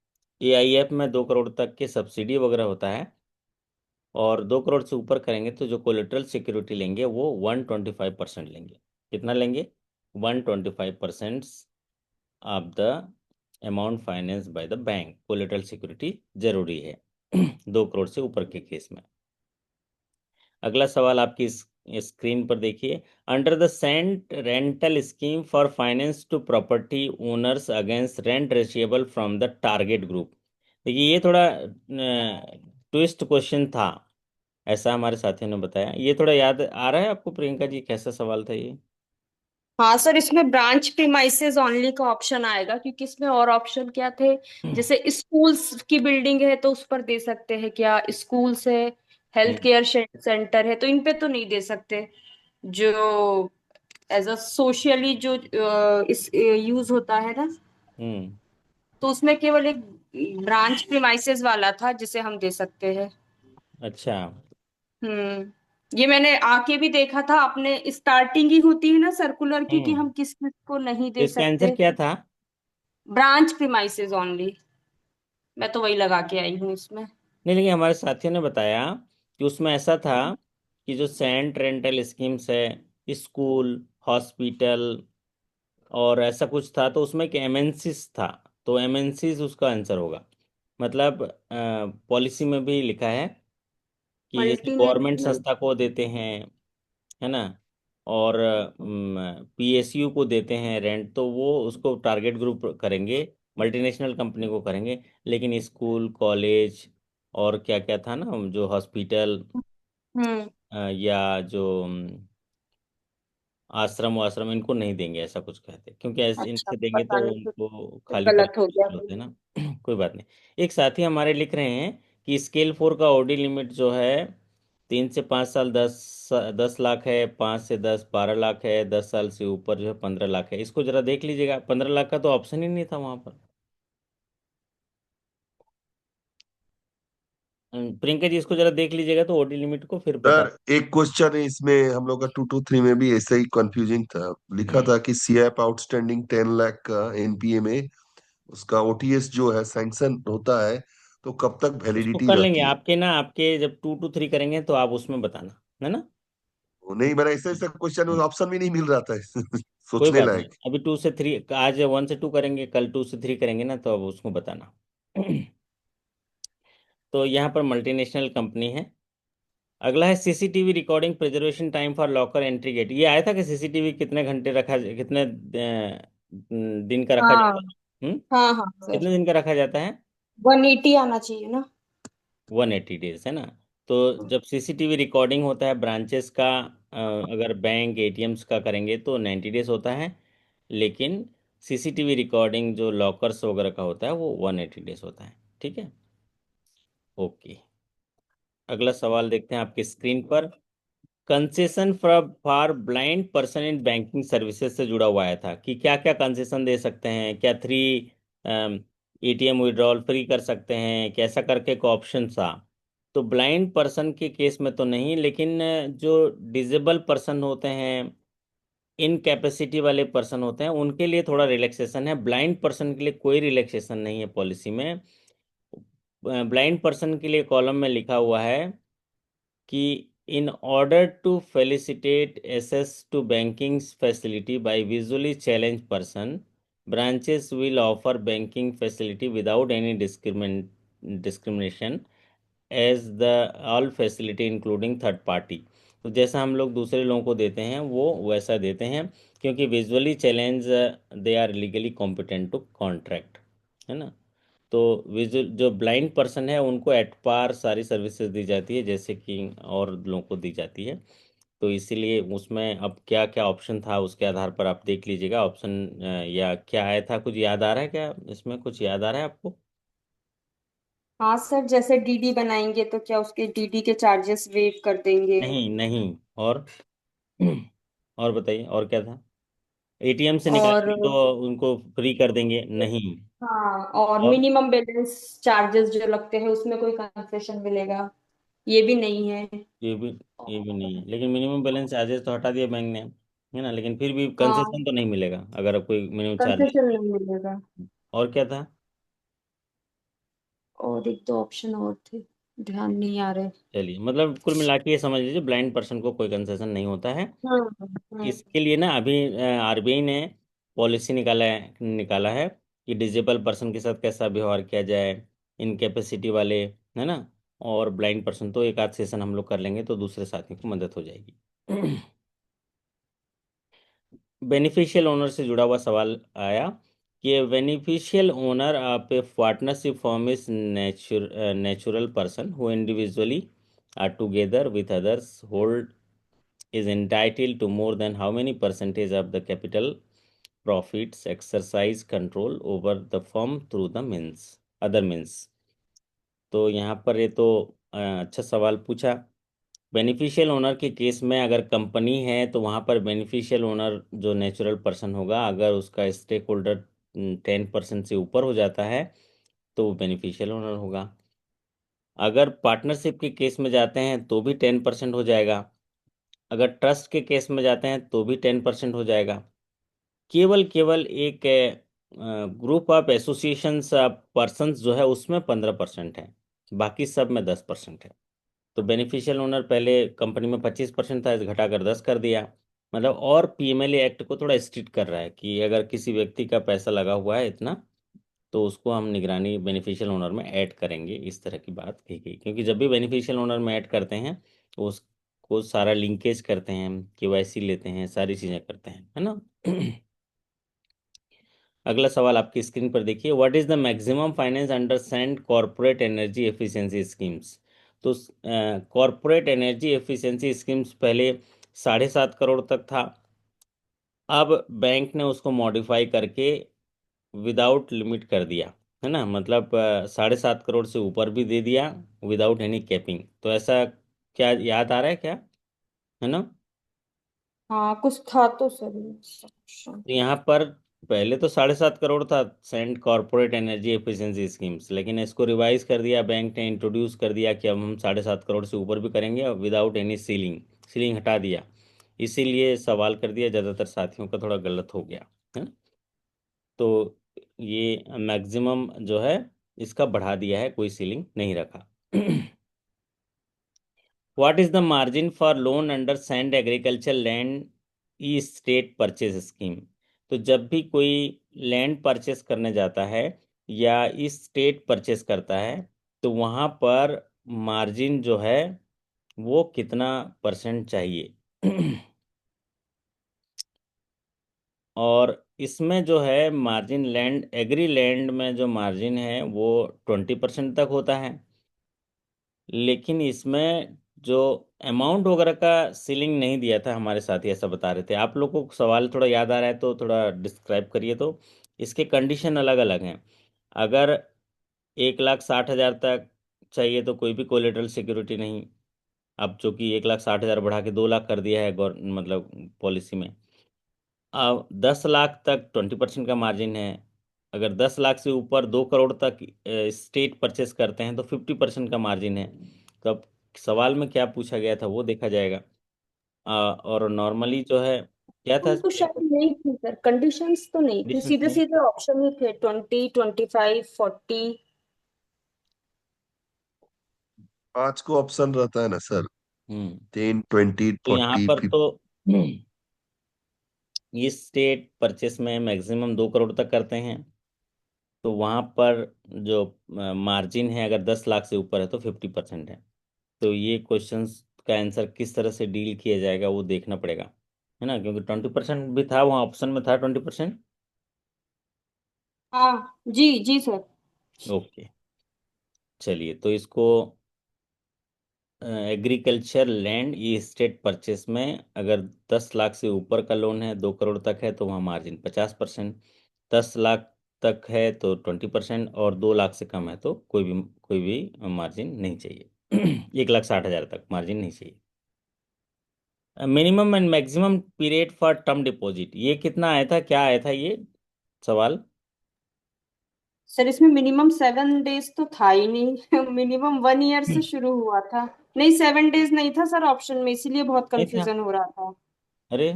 AIF में 2 करोड़ तक के सब्सिडी वगैरह होता है, और 2 करोड़ से ऊपर करेंगे तो जो कोलेट्रल सिक्योरिटी लेंगे वो 125% लेंगे। कितना लेंगे? 125% of the amount finance by the bank. Collateral security जरूरी है 2 करोड़ से ऊपर के केस में। अगला सवाल आपकी स्क्रीन पर देखिए। Under the Cent rental scheme for finance to property owners against rent receivable from the target group. देखिए ये थोड़ा ट्विस्ट क्वेश्चन था, ऐसा हमारे साथियों ने बताया। ये थोड़ा याद आ रहा है आपको प्रियंका जी, कैसा सवाल था ये? हाँ सर, इसमें ब्रांच प्रीमाइसेस ओनली का ऑप्शन आएगा, क्योंकि इसमें और ऑप्शन क्या थे? जैसे स्कूल्स की बिल्डिंग है तो उस पर दे सकते हैं क्या, स्कूल्स है, हेल्थ हम्म। केयर सेंटर है, तो इन पे तो नहीं दे सकते। जो एज अ सोशली जो इस यूज होता है ना, हम्म। तो उसमें केवल एक ब्रांच प्रीमाइसेस वाला था जिसे हम दे सकते हैं। अच्छा। ये मैंने आके भी देखा था, अपने स्टार्टिंग ही होती है ना सर्कुलर की कि हम्म। हम किस किस को नहीं तो दे इसका आंसर सकते। क्या था? ब्रांच प्रीमाइसेस ओनली, मैं तो वही लगा के आई हूँ इसमें। नहीं, लेकिन हमारे साथियों ने बताया कि उसमें ऐसा था कि जो सेंट रेंटल स्कीम्स है, स्कूल, हॉस्पिटल और ऐसा कुछ था, तो उसमें एक एमएनसीज था। तो एमएनसीज उसका आंसर होगा। मतलब पॉलिसी में भी लिखा है कि जैसे गवर्नमेंट मल्टीनेशनल। संस्था को देते हैं, है ना, और PSU को देते हैं रेंट, तो वो उसको टारगेट ग्रुप करेंगे, मल्टीनेशनल कंपनी को करेंगे। लेकिन स्कूल, कॉलेज और क्या क्या था ना, जो हॉस्पिटल हम्म। या जो आश्रम वाश्रम, इनको नहीं देंगे, ऐसा कुछ कहते हैं। क्योंकि ऐसे अच्छा, इनसे देंगे तो पता नहीं, उनको तो खाली गलत करने हो गया मुश्किल फिर। होते हैं ना। कोई बात नहीं। एक साथी हमारे लिख रहे हैं कि स्केल 4 का OD लिमिट जो है 3 से 5 साल 10 लाख है, 5 से 10 12 लाख है, 10 साल से ऊपर जो है 15 लाख है। इसको जरा देख लीजिएगा, 15 लाख का तो ऑप्शन ही नहीं था वहां पर। प्रियंका जी इसको जरा देख लीजिएगा तो OD लिमिट को, फिर बता। सर एक क्वेश्चन है इसमें, हम लोग का 223 में भी ऐसे ही कंफ्यूजिंग था। लिखा हम्म। था कि सीएप आउटस्टैंडिंग 10 लाख का एनपीए में, उसका ओटीएस जो है सैंक्शन होता है, तो कब तक उसको वैलिडिटी कर लेंगे रहती है? आपके ना, आपके जब 2 to 3 करेंगे तो आप उसमें बताना, है ना। वो नहीं, मेरा ऐसे ऐसा क्वेश्चन ऑप्शन भी नहीं मिल रहा था कोई सोचने बात नहीं, लायक। अभी 2 से 3, आज 1 से 2 करेंगे, कल 2 से 3 करेंगे ना, तो अब उसको बताना। तो यहाँ पर मल्टीनेशनल कंपनी है। अगला है CCTV recording preservation time for locker entry gate. ये आया था कि CCTV कितने घंटे रखा, कितने दिन का रखा हाँ जाता है? हाँ हाँ सर, कितने दिन का रखा जाता है? 180 आना चाहिए ना। 180 डेज, है ना। तो जब CCTV रिकॉर्डिंग होता है ब्रांचेस का, अगर बैंक ATMs का करेंगे तो 90 डेज होता है। लेकिन CCTV रिकॉर्डिंग जो लॉकर्स वगैरह का होता है वो 180 डेज होता है। ठीक है, ओके। अगला सवाल देखते हैं आपकी स्क्रीन पर। Concession for blind person in banking services से जुड़ा हुआ आया था कि क्या क्या कंसेशन दे सकते हैं, क्या 3 ATM विड्रॉल फ्री कर सकते हैं, कैसा करके एक ऑप्शन था। तो ब्लाइंड पर्सन के केस में तो नहीं, लेकिन जो डिजेबल पर्सन होते हैं, इनकैपेसिटी वाले पर्सन होते हैं, उनके लिए थोड़ा रिलैक्सेशन है। ब्लाइंड पर्सन के लिए कोई रिलैक्सेशन नहीं है पॉलिसी में। ब्लाइंड पर्सन के लिए कॉलम में लिखा हुआ है कि in order to facilitate access to banking facility by visually challenged person, branches will offer banking facility without any discrimination as the all facility including third party। तो जैसा हम लोग दूसरे लोगों को देते हैं वो वैसा देते हैं, क्योंकि visually challenge they are legally competent to contract, है ना। तो विजुअल जो ब्लाइंड पर्सन है उनको एट पार सारी सर्विसेज दी जाती है जैसे कि और लोगों को दी जाती है। तो इसीलिए उसमें अब क्या क्या ऑप्शन था उसके आधार पर आप देख लीजिएगा ऑप्शन, या क्या आया था, कुछ याद आ रहा है क्या, इसमें कुछ याद आ रहा है आपको? हाँ सर, जैसे डीडी बनाएंगे तो क्या उसके डीडी के चार्जेस वेव कर देंगे? नहीं नहीं, और बताइए और क्या था? एटीएम से और निकालेंगे तो उनको फ्री कर देंगे? नहीं। हाँ, और और मिनिमम बैलेंस चार्जेस जो लगते हैं उसमें कोई कंसेशन मिलेगा? ये भी नहीं है। ये भी ये भी नहीं है, लेकिन मिनिमम बैलेंस चार्जेस तो हटा दिया बैंक ने, है ना, लेकिन फिर भी हाँ, कंसेशन तो नहीं मिलेगा अगर आप कोई मिनिमम चार्जेस। कंसेशन नहीं मिलेगा। और क्या था? और एक दो ऑप्शन और थे, ध्यान नहीं आ रहे। चलिए, मतलब कुल मिला के ये समझ लीजिए ब्लाइंड पर्सन को कोई कंसेशन नहीं होता है। हम्म। इसके लिए ना अभी आरबीआई ने पॉलिसी निकाला है कि डिजेबल पर्सन के साथ कैसा व्यवहार किया जाए, इनकेपेसिटी वाले, है ना, और ब्लाइंड पर्सन। तो एक आध सेशन हम लोग कर लेंगे तो दूसरे साथियों को मदद हो जाएगी। बेनिफिशियल ओनर से जुड़ा हुआ सवाल आया कि beneficial owner of a partnership firm is natural person who individually or together with others hold is entitled to more than how many percentage of the capital profits exercise control over the firm through the means other means। तो यहाँ पर ये तो अच्छा सवाल पूछा। Beneficial owner के case में अगर कंपनी है तो वहाँ पर बेनिफिशियल ओनर जो नेचुरल पर्सन होगा, अगर उसका स्टेक होल्डर 10% से ऊपर हो जाता है तो वो बेनिफिशियल ओनर होगा। अगर पार्टनरशिप के केस में जाते हैं तो भी 10% हो जाएगा। अगर ट्रस्ट के केस में जाते हैं तो भी 10% हो जाएगा। केवल केवल एक ग्रुप ऑफ एसोसिएशंस पर्सन्स जो है उसमें 15% है, बाकी सब में 10% है। तो बेनिफिशियल ओनर पहले कंपनी में 25% था, इस घटाकर 10 कर दिया। मतलब और पीएमएलए एक्ट को थोड़ा स्ट्रिक्ट कर रहा है कि अगर किसी व्यक्ति का पैसा लगा हुआ है इतना, तो उसको हम निगरानी बेनिफिशियल ओनर में ऐड करेंगे, इस तरह की बात कही गई। क्योंकि जब भी बेनिफिशियल ओनर में ऐड करते हैं तो उसको सारा लिंकेज करते हैं, केवाईसी लेते हैं, सारी चीज़ें करते हैं, है ना। अगला सवाल आपकी स्क्रीन पर देखिए, what is the maximum finance under sand corporate energy efficiency schemes. तो कॉर्पोरेट एनर्जी एफिशिएंसी स्कीम्स पहले 7.5 करोड़ तक था। अब बैंक ने उसको मॉडिफाई करके विदाउट लिमिट कर दिया, है ना, मतलब 7.5 करोड़ से ऊपर भी दे दिया विदाउट एनी कैपिंग। तो ऐसा क्या याद आ रहा है क्या, है ना? हाँ, कुछ था तो सर ऑप्शन। तो यहाँ पर पहले तो 7.5 करोड़ था Cent corporate energy efficiency schemes, लेकिन इसको रिवाइज कर दिया बैंक ने, इंट्रोड्यूस कर दिया कि अब हम 7.5 करोड़ से ऊपर भी करेंगे और विदाउट एनी सीलिंग, सीलिंग हटा दिया। इसीलिए सवाल कर दिया, ज़्यादातर साथियों का थोड़ा गलत हो गया है। तो ये मैक्सिमम जो है इसका बढ़ा दिया है, कोई सीलिंग नहीं रखा। What is the margin for loan under sand agriculture land E state purchase scheme. तो जब भी कोई लैंड परचेस करने जाता है या ई स्टेट परचेस करता है तो वहाँ पर मार्जिन जो है वो कितना परसेंट चाहिए। और इसमें जो है मार्जिन लैंड एग्री लैंड में जो मार्जिन है वो 20% तक होता है। लेकिन इसमें जो अमाउंट वगैरह का सीलिंग नहीं दिया था, हमारे साथी ऐसा बता रहे थे। आप लोगों को सवाल थोड़ा याद आ रहा है तो थोड़ा डिस्क्राइब करिए। तो इसके कंडीशन अलग अलग हैं। अगर 1,60,000 तक चाहिए तो कोई भी कोलेटरल सिक्योरिटी नहीं। अब जो कि 1,60,000 बढ़ा के 2 लाख कर दिया है मतलब पॉलिसी में। अब 10 लाख तक 20% का मार्जिन है। अगर 10 लाख से ऊपर 2 करोड़ तक स्टेट परचेस करते हैं तो 50% का मार्जिन है। तो अब सवाल में क्या पूछा गया था वो देखा जाएगा। और नॉर्मली जो है क्या था हम तो शायद नहीं थी सर, कंडीशंस तो नहीं थी, कंडीशंस सीधे में? सीधे ऑप्शन ही थे, 20, 25, 40। 5 को ऑप्शन रहता है ना सर। हम्म। 10, 20, तो यहाँ 40, पर 50। तो इस स्टेट परचेस में मैक्सिमम 2 करोड़ तक करते हैं। तो वहाँ पर जो मार्जिन है अगर 10 लाख से ऊपर है तो 50% है। तो ये क्वेश्चंस का आंसर किस तरह से डील किया जाएगा वो देखना पड़ेगा, है ना, क्योंकि 20% भी था वहाँ, ऑप्शन में था 20%। हाँ जी जी सर। ओके, चलिए तो इसको एग्रीकल्चर लैंड ये स्टेट परचेस में अगर 10 लाख से ऊपर का लोन है, 2 करोड़ तक है, तो वहाँ मार्जिन 50%। 10 लाख तक है तो 20%, और 2 लाख से कम है तो कोई भी मार्जिन नहीं चाहिए। 1,60,000 तक मार्जिन नहीं चाहिए। Minimum and maximum period for term deposit, ये कितना आया था, क्या आया था ये सवाल? सर इसमें मिनिमम 7 डेज तो था ही नहीं। मिनिमम 1 ईयर से शुरू हुआ था। नहीं, 7 डेज नहीं था सर ऑप्शन में, इसीलिए बहुत नहीं था? कंफ्यूजन हो रहा था। अरे,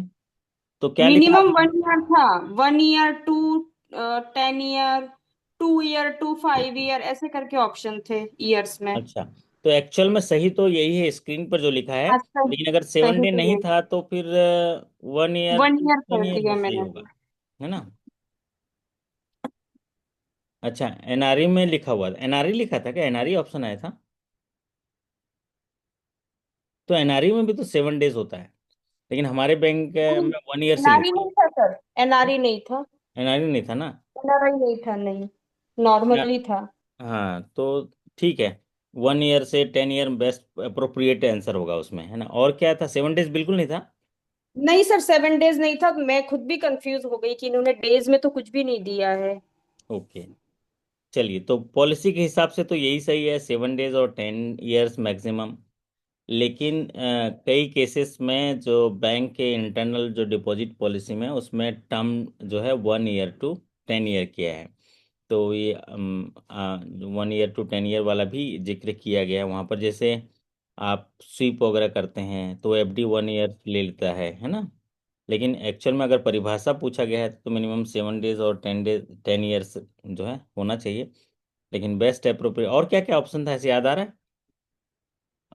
तो क्या लिखा मिनिमम आपने? 1 ईयर था। 1 ईयर, 10 ईयर, 2 ईयर, 5 ईयर, ऐसे करके ऑप्शन थे ईयर्स में। अच्छा, तो एक्चुअल में सही तो यही है स्क्रीन पर जो लिखा है, अच्छा, लेकिन अगर 7 डे सही नहीं है। था तो फिर 1 ईयर 1 ईयर वन कर ईयर दिया बस सही मैंने होगा, तो। है ना? अच्छा, एनआरई में लिखा हुआ था, एनआरई लिखा था क्या, एनआरई ऑप्शन आया था? तो एनआरई में भी तो 7 डेज होता है, लेकिन हमारे बैंक में 1 ईयर से एनआरई लेते हैं। नहीं था सर, एनआरई नहीं था। एनआरई नहीं था ना? एनआरई नहीं था, नहीं, या- नॉर्मली था। हाँ तो ठीक है, 1 ईयर से 10 ईयर बेस्ट अप्रोप्रिएट आंसर होगा उसमें, है ना? और क्या था, 7 डेज बिल्कुल नहीं था? नहीं सर, 7 डेज नहीं था। मैं खुद भी कंफ्यूज हो गई कि इन्होंने डेज में तो कुछ भी नहीं दिया है। ओके, चलिए, तो पॉलिसी के हिसाब से तो यही सही है, 7 डेज और 10 ईयर्स मैक्सिमम। लेकिन कई केसेस में जो बैंक के इंटरनल जो डिपॉजिट पॉलिसी में, उसमें टर्म जो है 1 ईयर टू 10 ईयर किया है। तो ये 1 ईयर टू 10 ईयर वाला भी जिक्र किया गया है वहाँ पर। जैसे आप स्वीप वगैरह करते हैं तो एफडी 1 ईयर ले लेता है ना? लेकिन एक्चुअल में अगर परिभाषा पूछा गया है तो मिनिमम 7 डेज और 10 डेज, 10 ईयर्स जो है होना चाहिए। लेकिन बेस्ट अप्रोप्रिएट, और क्या क्या ऑप्शन था ऐसे याद आ रहा है?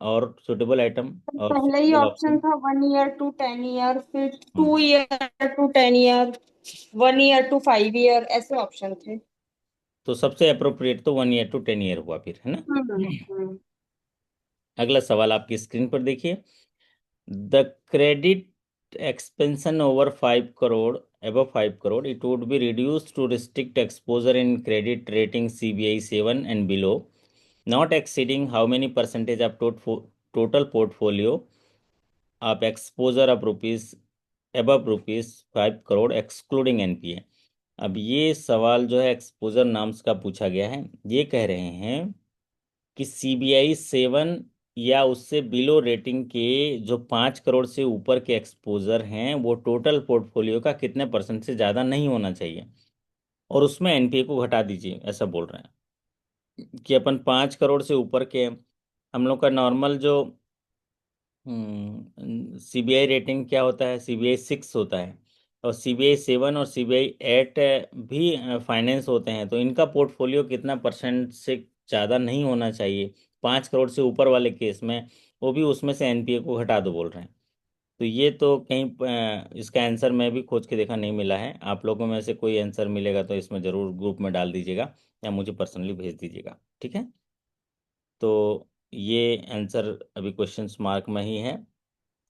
और सुटेबल आइटम और पहले ही सुटेबल ऑप्शन ऑप्शन। था 1 ईयर टू 10 ईयर, फिर to hmm year to 10 year, 1 year to 5 year, ऐसे ऑप्शन थे। तो सबसे अप्रोप्रिएट तो 1 ईयर टू 10 ईयर हुआ फिर, है ना? हम्म। अगला सवाल आपकी स्क्रीन पर देखिए। The credit expansion over 5 crore, above 5 crore, it would be reduced to restrict exposure in credit rating CBI 7 and below, not exceeding how many percentage of total portfolio of exposure of rupees above rupees 5 crore excluding NPA। अब ये सवाल जो है exposure नाम्स का पूछा गया है। ये कह रहे हैं कि सीबीआई 7 या उससे बिलो रेटिंग के जो 5 करोड़ से ऊपर के एक्सपोजर हैं वो टोटल पोर्टफोलियो का कितने परसेंट से ज़्यादा नहीं होना चाहिए, और उसमें एनपीए को घटा दीजिए, ऐसा बोल रहे हैं कि अपन 5 करोड़ से ऊपर के, हम लोग का नॉर्मल जो सीबीआई रेटिंग क्या होता है, सीबीआई 6 होता है, और सीबीआई 7 और सीबीआई 8 भी फाइनेंस होते हैं। तो इनका पोर्टफोलियो कितना परसेंट से ज़्यादा नहीं होना चाहिए 5 करोड़ से ऊपर वाले केस में, वो भी उसमें से एनपीए को घटा दो बोल रहे हैं। तो ये तो कहीं इसका आंसर मैं भी खोज के देखा, नहीं मिला है। आप लोगों में से कोई आंसर मिलेगा तो इसमें ज़रूर ग्रुप में डाल दीजिएगा या मुझे पर्सनली भेज दीजिएगा, ठीक है? तो ये आंसर अभी क्वेश्चंस मार्क में ही है,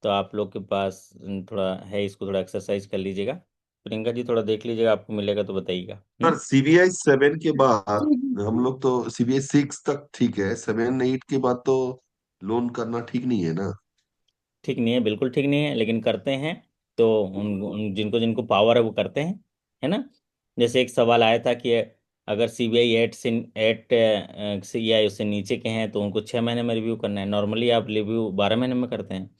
तो आप लोग के पास थोड़ा है, इसको थोड़ा एक्सरसाइज कर लीजिएगा। प्रियंका जी थोड़ा देख लीजिएगा, आपको मिलेगा तो बताइएगा। पर सीबीआई 7 के बाद जी जी हम जी। लोग तो सीबीआई 6 तक ठीक है, 7 8 के बाद तो लोन करना ठीक नहीं है ना। ठीक नहीं है, बिल्कुल ठीक नहीं है, लेकिन करते हैं। तो उन जिनको जिनको पावर है वो करते हैं, है ना? जैसे एक सवाल आया था कि अगर सीबीआई 8 से या उससे नीचे के हैं तो उनको 6 महीने में रिव्यू करना है। नॉर्मली आप रिव्यू 12 महीने में करते हैं,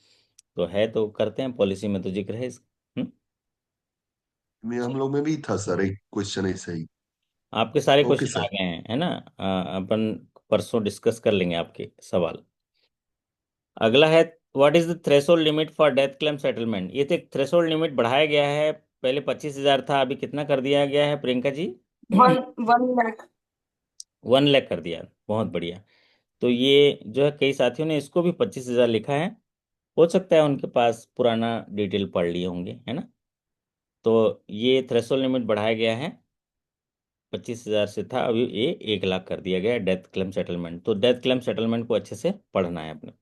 तो है तो करते हैं, पॉलिसी में तो जिक्र है इसका। में हम लोग में भी था सर एक क्वेश्चन ऐसा ही। आपके सारे ओके क्वेश्चन आ सर। गए हैं, है ना? अपन परसों डिस्कस कर लेंगे आपके सवाल। अगला है, what is the threshold limit for death claim settlement? ये तो एक थ्रेशोल्ड लिमिट बढ़ाया गया है, पहले 25,000 था, अभी कितना कर दिया गया है प्रियंका जी? 1 लाख। 1 लाख कर दिया, बहुत बढ़िया। तो ये जो है कई साथियों ने इसको भी 25,000 लिखा है। हो सकता है उनके पास पुराना डिटेल पढ़ लिए होंगे, है ना? तो ये थ्रेशोल्ड लिमिट बढ़ाया गया है, 25,000 से था, अभी ये 1 लाख कर दिया गया है डेथ क्लेम सेटलमेंट। तो डेथ क्लेम सेटलमेंट को अच्छे से पढ़ना है अपने।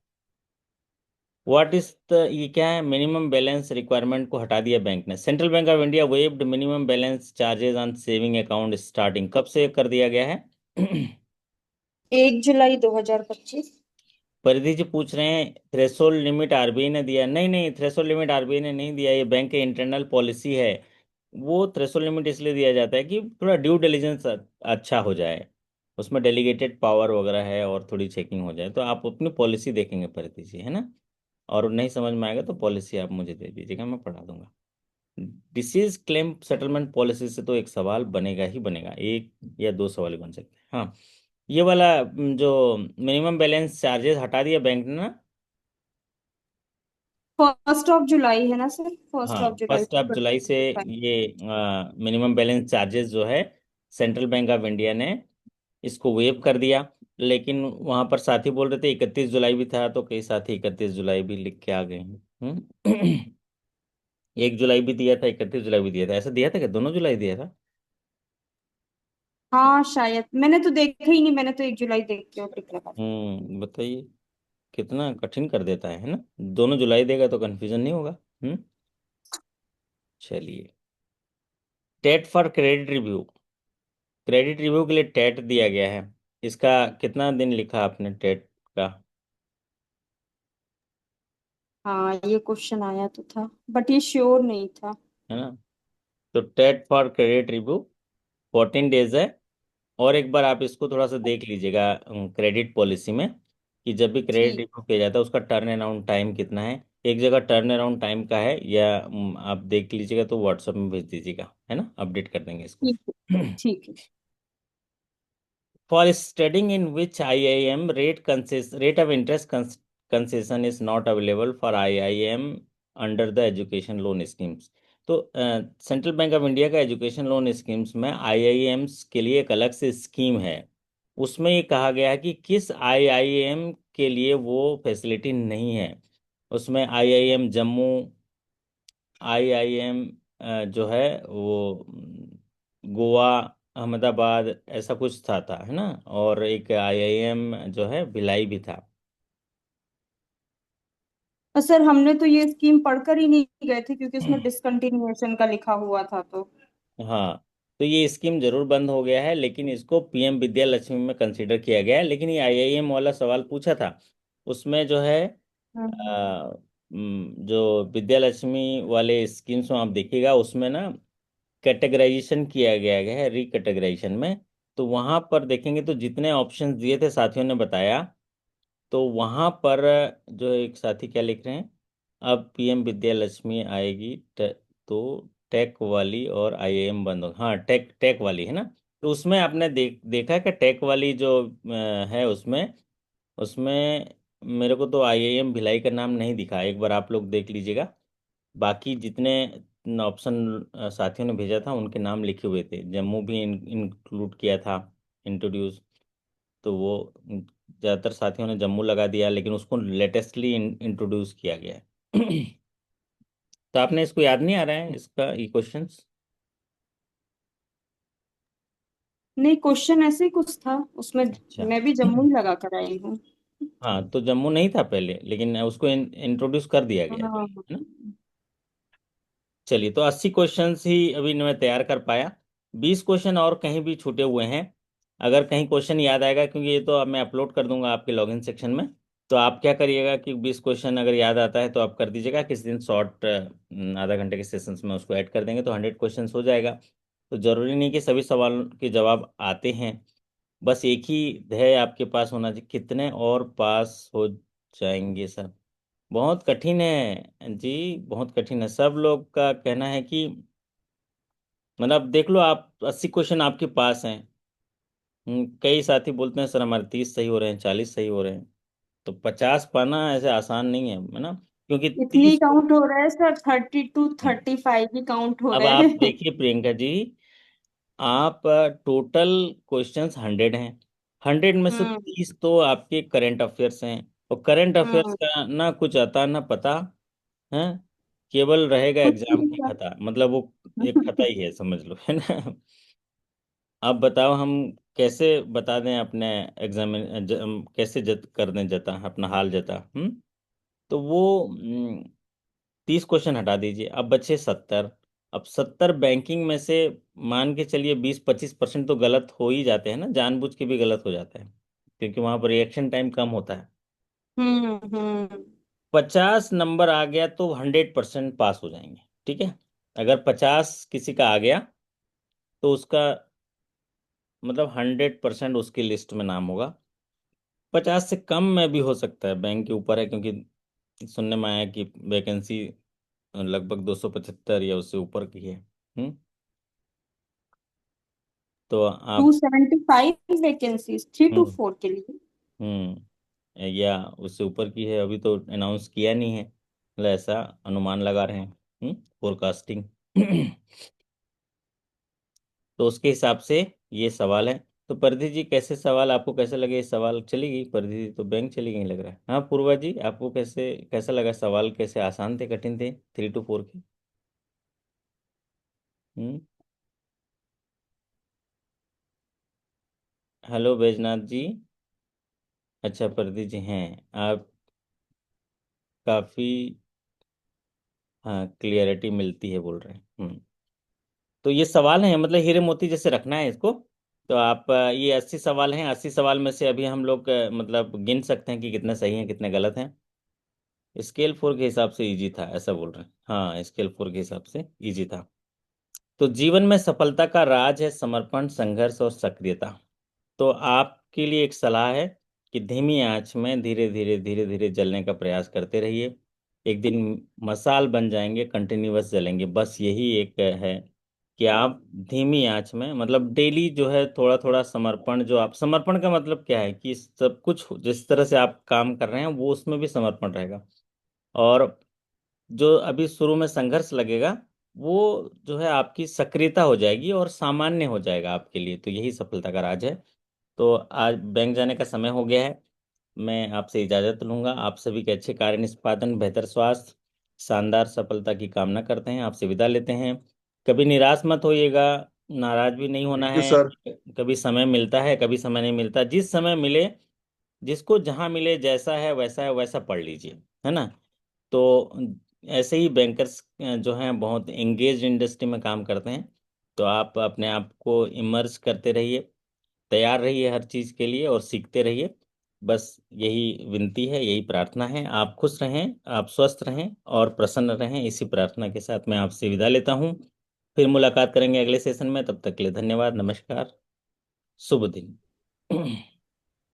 व्हाट इज द, ये क्या है, मिनिमम बैलेंस रिक्वायरमेंट को हटा दिया बैंक ने। Central bank of India waived minimum balance charges on saving account starting, कब से कर दिया गया है? 1 जुलाई 2025। परिधि जी पूछ रहे हैं थ्रेशोल्ड लिमिट आरबीआई ने दिया? नहीं नहीं, थ्रेशोल्ड लिमिट आरबीआई ने नहीं दिया, ये बैंक के इंटरनल पॉलिसी है। वो थ्रेशोल्ड लिमिट इसलिए दिया जाता है कि थोड़ा ड्यू डिलिजेंस अच्छा हो जाए, उसमें डेलीगेटेड पावर वगैरह है और थोड़ी चेकिंग हो जाए। तो आप अपनी पॉलिसी देखेंगे परिधि जी, है ना। और नहीं समझ में आएगा तो पॉलिसी आप मुझे दे दीजिएगा, मैं पढ़ा दूंगा। डिसीज क्लेम सेटलमेंट पॉलिसी से तो एक सवाल बनेगा ही बनेगा, एक या दो सवाल ही बन सकते हैं। हाँ, ये वाला जो मिनिमम बैलेंस चार्जेस हटा दिया बैंक ने ना। 1 जुलाई है ना सर, फर्स्ट हाँ, ऑफ जुलाई 1 जुलाई से 2025। ये मिनिमम बैलेंस चार्जेस जो है सेंट्रल बैंक ऑफ इंडिया ने इसको वेव कर दिया। लेकिन वहां पर साथी बोल रहे थे 31 जुलाई भी था, तो कई साथी 31 जुलाई भी लिख के आ गए हैं। 1 जुलाई भी दिया था, 31 जुलाई भी दिया था, ऐसा दिया था कि दोनों जुलाई दिया था। हाँ शायद, मैंने तो देखा ही नहीं, मैंने तो 1 जुलाई देख के टिक लगा दिया। बताइए, कितना कठिन कर देता है ना। दोनों जुलाई देगा तो कंफ्यूजन नहीं होगा। चलिए, TAT for credit review. Credit review के लिए टेट दिया गया है, इसका कितना दिन लिखा आपने टेट का? हाँ ये क्वेश्चन आया तो था, बट ये श्योर नहीं था। है ना। तो TAT for credit review 14 days है। और एक बार आप इसको थोड़ा सा देख लीजिएगा क्रेडिट पॉलिसी में, कि जब भी क्रेडिट ठीक। रिव्यू किया जाता है उसका टर्न अराउंड टाइम कितना है। एक जगह टर्न अराउंड टाइम का है, या आप देख लीजिएगा तो व्हाट्सएप में भेज दीजिएगा, है ना, अपडेट कर देंगे इसको। ठीक है। ठीक है। For studying in which IIM rate of interest concession is not available for IIM under the education loan schemes। तो सेंट्रल बैंक ऑफ इंडिया का एजुकेशन लोन स्कीम्स में आईआईएम्स के लिए एक अलग से स्कीम है। उसमें ये कहा गया है कि किस आईआईएम के लिए वो फैसिलिटी नहीं है। उसमें आईआईएम जम्मू, आईआईएम जो है वो गोवा, अहमदाबाद, ऐसा कुछ था, है ना। और एक आईआईएम जो है भिलाई भी था। और सर हमने तो ये स्कीम पढ़कर ही नहीं गए थे, क्योंकि उसमें डिसकंटिन्यूएशन का लिखा हुआ था तो। हाँ, तो ये स्कीम जरूर बंद हो गया है, लेकिन इसको पीएम विद्या लक्ष्मी में कंसीडर किया गया है। लेकिन ये आईआईएम वाला सवाल पूछा था, उसमें जो है हम्म। जो विद्या लक्ष्मी वाले स्कीम्स में आप देखिएगा, उसमें ना कैटेगराइजेशन किया गया है, रिकैटेगराइजेशन में। तो वहां पर देखेंगे तो जितने ऑप्शंस दिए थे साथियों ने बताया, तो वहां पर जो एक साथी क्या लिख रहे हैं, अब पीएम विद्या लक्ष्मी आएगी तो टेक वाली और आईआईएम बंद हो। हाँ, टेक टेक वाली है ना। तो उसमें आपने देखा कि टेक वाली जो है उसमें उसमें मेरे को तो आईआईएम भिलाई का नाम नहीं दिखा, एक बार आप लोग देख लीजिएगा। बाकी जितने ऑप्शन साथियों ने भेजा था उनके नाम लिखे हुए थे, जम्मू भी इंक्लूड किया था, इंट्रोड्यूस। तो वो ज़्यादातर साथियों ने जम्मू लगा दिया, लेकिन उसको लेटेस्टली इंट्रोड्यूस किया गया है। तो आपने इसको याद नहीं आ रहा है इसका ये क्वेश्चंस? नहीं, क्वेश्चन ऐसे ही कुछ था उसमें। अच्छा। मैं भी जम्मू ही लगा कर आई हूँ। हाँ, तो जम्मू नहीं था पहले, लेकिन उसको इंट्रोड्यूस कर दिया गया है हाँ। ना। चलिए, तो 80 क्वेश्चंस ही अभी मैं तैयार कर पाया। 20 क्वेश्चन और कहीं भी छूटे हुए हैं। अगर कहीं क्वेश्चन याद आएगा, क्योंकि ये तो अब मैं अपलोड कर दूंगा आपके लॉगिन सेक्शन में, तो आप क्या करिएगा कि 20 क्वेश्चन अगर याद आता है तो आप कर दीजिएगा। किसी दिन शॉर्ट आधा घंटे के सेशंस में उसको ऐड कर देंगे तो 100 क्वेश्चन हो जाएगा। तो जरूरी नहीं कि सभी सवाल के जवाब आते हैं। बस एक ही ध्येय आपके पास होना चाहिए, कितने और पास हो जाएंगे सर। बहुत कठिन है जी, बहुत कठिन है। सब लोग का कहना है कि मतलब देख लो आप, 80 क्वेश्चन आपके पास हैं। कई साथी बोलते हैं सर हमारे 30 सही हो रहे हैं, 40 सही हो रहे हैं। तो 50 पाना ऐसे आसान नहीं है ना, क्योंकि इतनी 30 तो। काउंट हो रहा है सर, 32 35 ही काउंट हो अब रहे आप हैं। देखिए प्रियंका जी, आप टोटल क्वेश्चंस 100 हैं, 100 में से हम्म। 30 तो आपके करंट अफेयर्स हैं। और करंट अफेयर्स हम्म। का ना कुछ आता ना पता है, केवल रहेगा कुछ एग्जाम नहीं की था। खता, मतलब वो एक खता ही है, समझ लो, है ना। आप बताओ हम कैसे बता दें अपने एग्जाम, कैसे कर दें जता अपना हाल जता। तो वो 30 क्वेश्चन हटा दीजिए, अब बचे 70। अब 70 बैंकिंग में से मान के चलिए 20-25% तो गलत हो ही जाते हैं ना, जानबूझ के भी गलत हो जाता है, क्योंकि वहां पर रिएक्शन टाइम कम होता है। हम्म। 50 नंबर आ गया तो 100% पास हो जाएंगे, ठीक है। अगर 50 किसी का आ गया तो उसका मतलब 100% उसकी लिस्ट में नाम होगा। 50 से कम में भी हो सकता है, बैंक के ऊपर है, क्योंकि सुनने में आया कि वैकेंसी लगभग 275 या उससे ऊपर की है। तो टू आप सेवेंटी फाइव वैकेंसीज 3 to 4 हम्म के लिए। या उससे ऊपर की है, अभी तो अनाउंस किया नहीं है, मतलब ऐसा अनुमान लगा रहे हैं, फोरकास्टिंग। तो उसके हिसाब से ये सवाल है। तो परिधि जी, कैसे सवाल आपको कैसे लगे? ये सवाल चलेगी परिधि जी, तो बैंक चली गई लग रहा है। हाँ पूर्वा जी, आपको कैसे कैसा लगा सवाल? कैसे, आसान थे कठिन थे 3 to 4 के? हम्म। हेलो बैजनाथ जी। अच्छा परिधि जी हैं आप, काफी, हाँ क्लियरिटी मिलती है बोल रहे हैं। तो ये सवाल है, मतलब हीरे मोती जैसे रखना है इसको। तो आप ये 80 सवाल हैं, 80 सवाल में से अभी हम लोग मतलब गिन सकते हैं कि कितने सही हैं कितने गलत हैं। स्केल 4 के हिसाब से इजी था ऐसा बोल रहे हैं। हाँ स्केल 4 के हिसाब से इजी था। तो जीवन में सफलता का राज है समर्पण, संघर्ष और सक्रियता। तो आपके लिए एक सलाह है कि धीमी आंच में धीरे धीरे धीरे धीरे जलने का प्रयास करते रहिए। एक दिन मसाल बन जाएंगे, कंटिन्यूअस जलेंगे। बस यही एक है कि आप धीमी आंच में, मतलब डेली जो है थोड़ा थोड़ा समर्पण, जो आप समर्पण का मतलब क्या है कि सब कुछ जिस तरह से आप काम कर रहे हैं वो उसमें भी समर्पण रहेगा। और जो अभी शुरू में संघर्ष लगेगा वो जो है आपकी सक्रियता हो जाएगी और सामान्य हो जाएगा आपके लिए। तो यही सफलता का राज है। तो आज बैंक जाने का समय हो गया है। मैं आपसे इजाजत लूंगा। आप सभी के अच्छे कार्य निष्पादन, बेहतर स्वास्थ्य, शानदार सफलता की कामना करते हैं। आपसे विदा लेते हैं। कभी निराश मत होइएगा, नाराज भी नहीं होना थैंक यू है। सर। कभी समय मिलता है कभी समय नहीं मिलता, जिस समय मिले, जिसको जहां मिले, जैसा है वैसा पढ़ लीजिए, है ना। तो ऐसे ही बैंकर्स जो हैं बहुत एंगेज इंडस्ट्री में काम करते हैं। तो आप अपने आप को इमर्ज करते रहिए, तैयार रहिए हर चीज़ के लिए और सीखते रहिए। बस यही विनती है, यही प्रार्थना है। आप खुश रहें, आप स्वस्थ रहें और प्रसन्न रहें, इसी प्रार्थना के साथ मैं आपसे विदा लेता हूँ। फिर मुलाकात करेंगे अगले सेशन में। तब तक के लिए धन्यवाद, नमस्कार, शुभ दिन।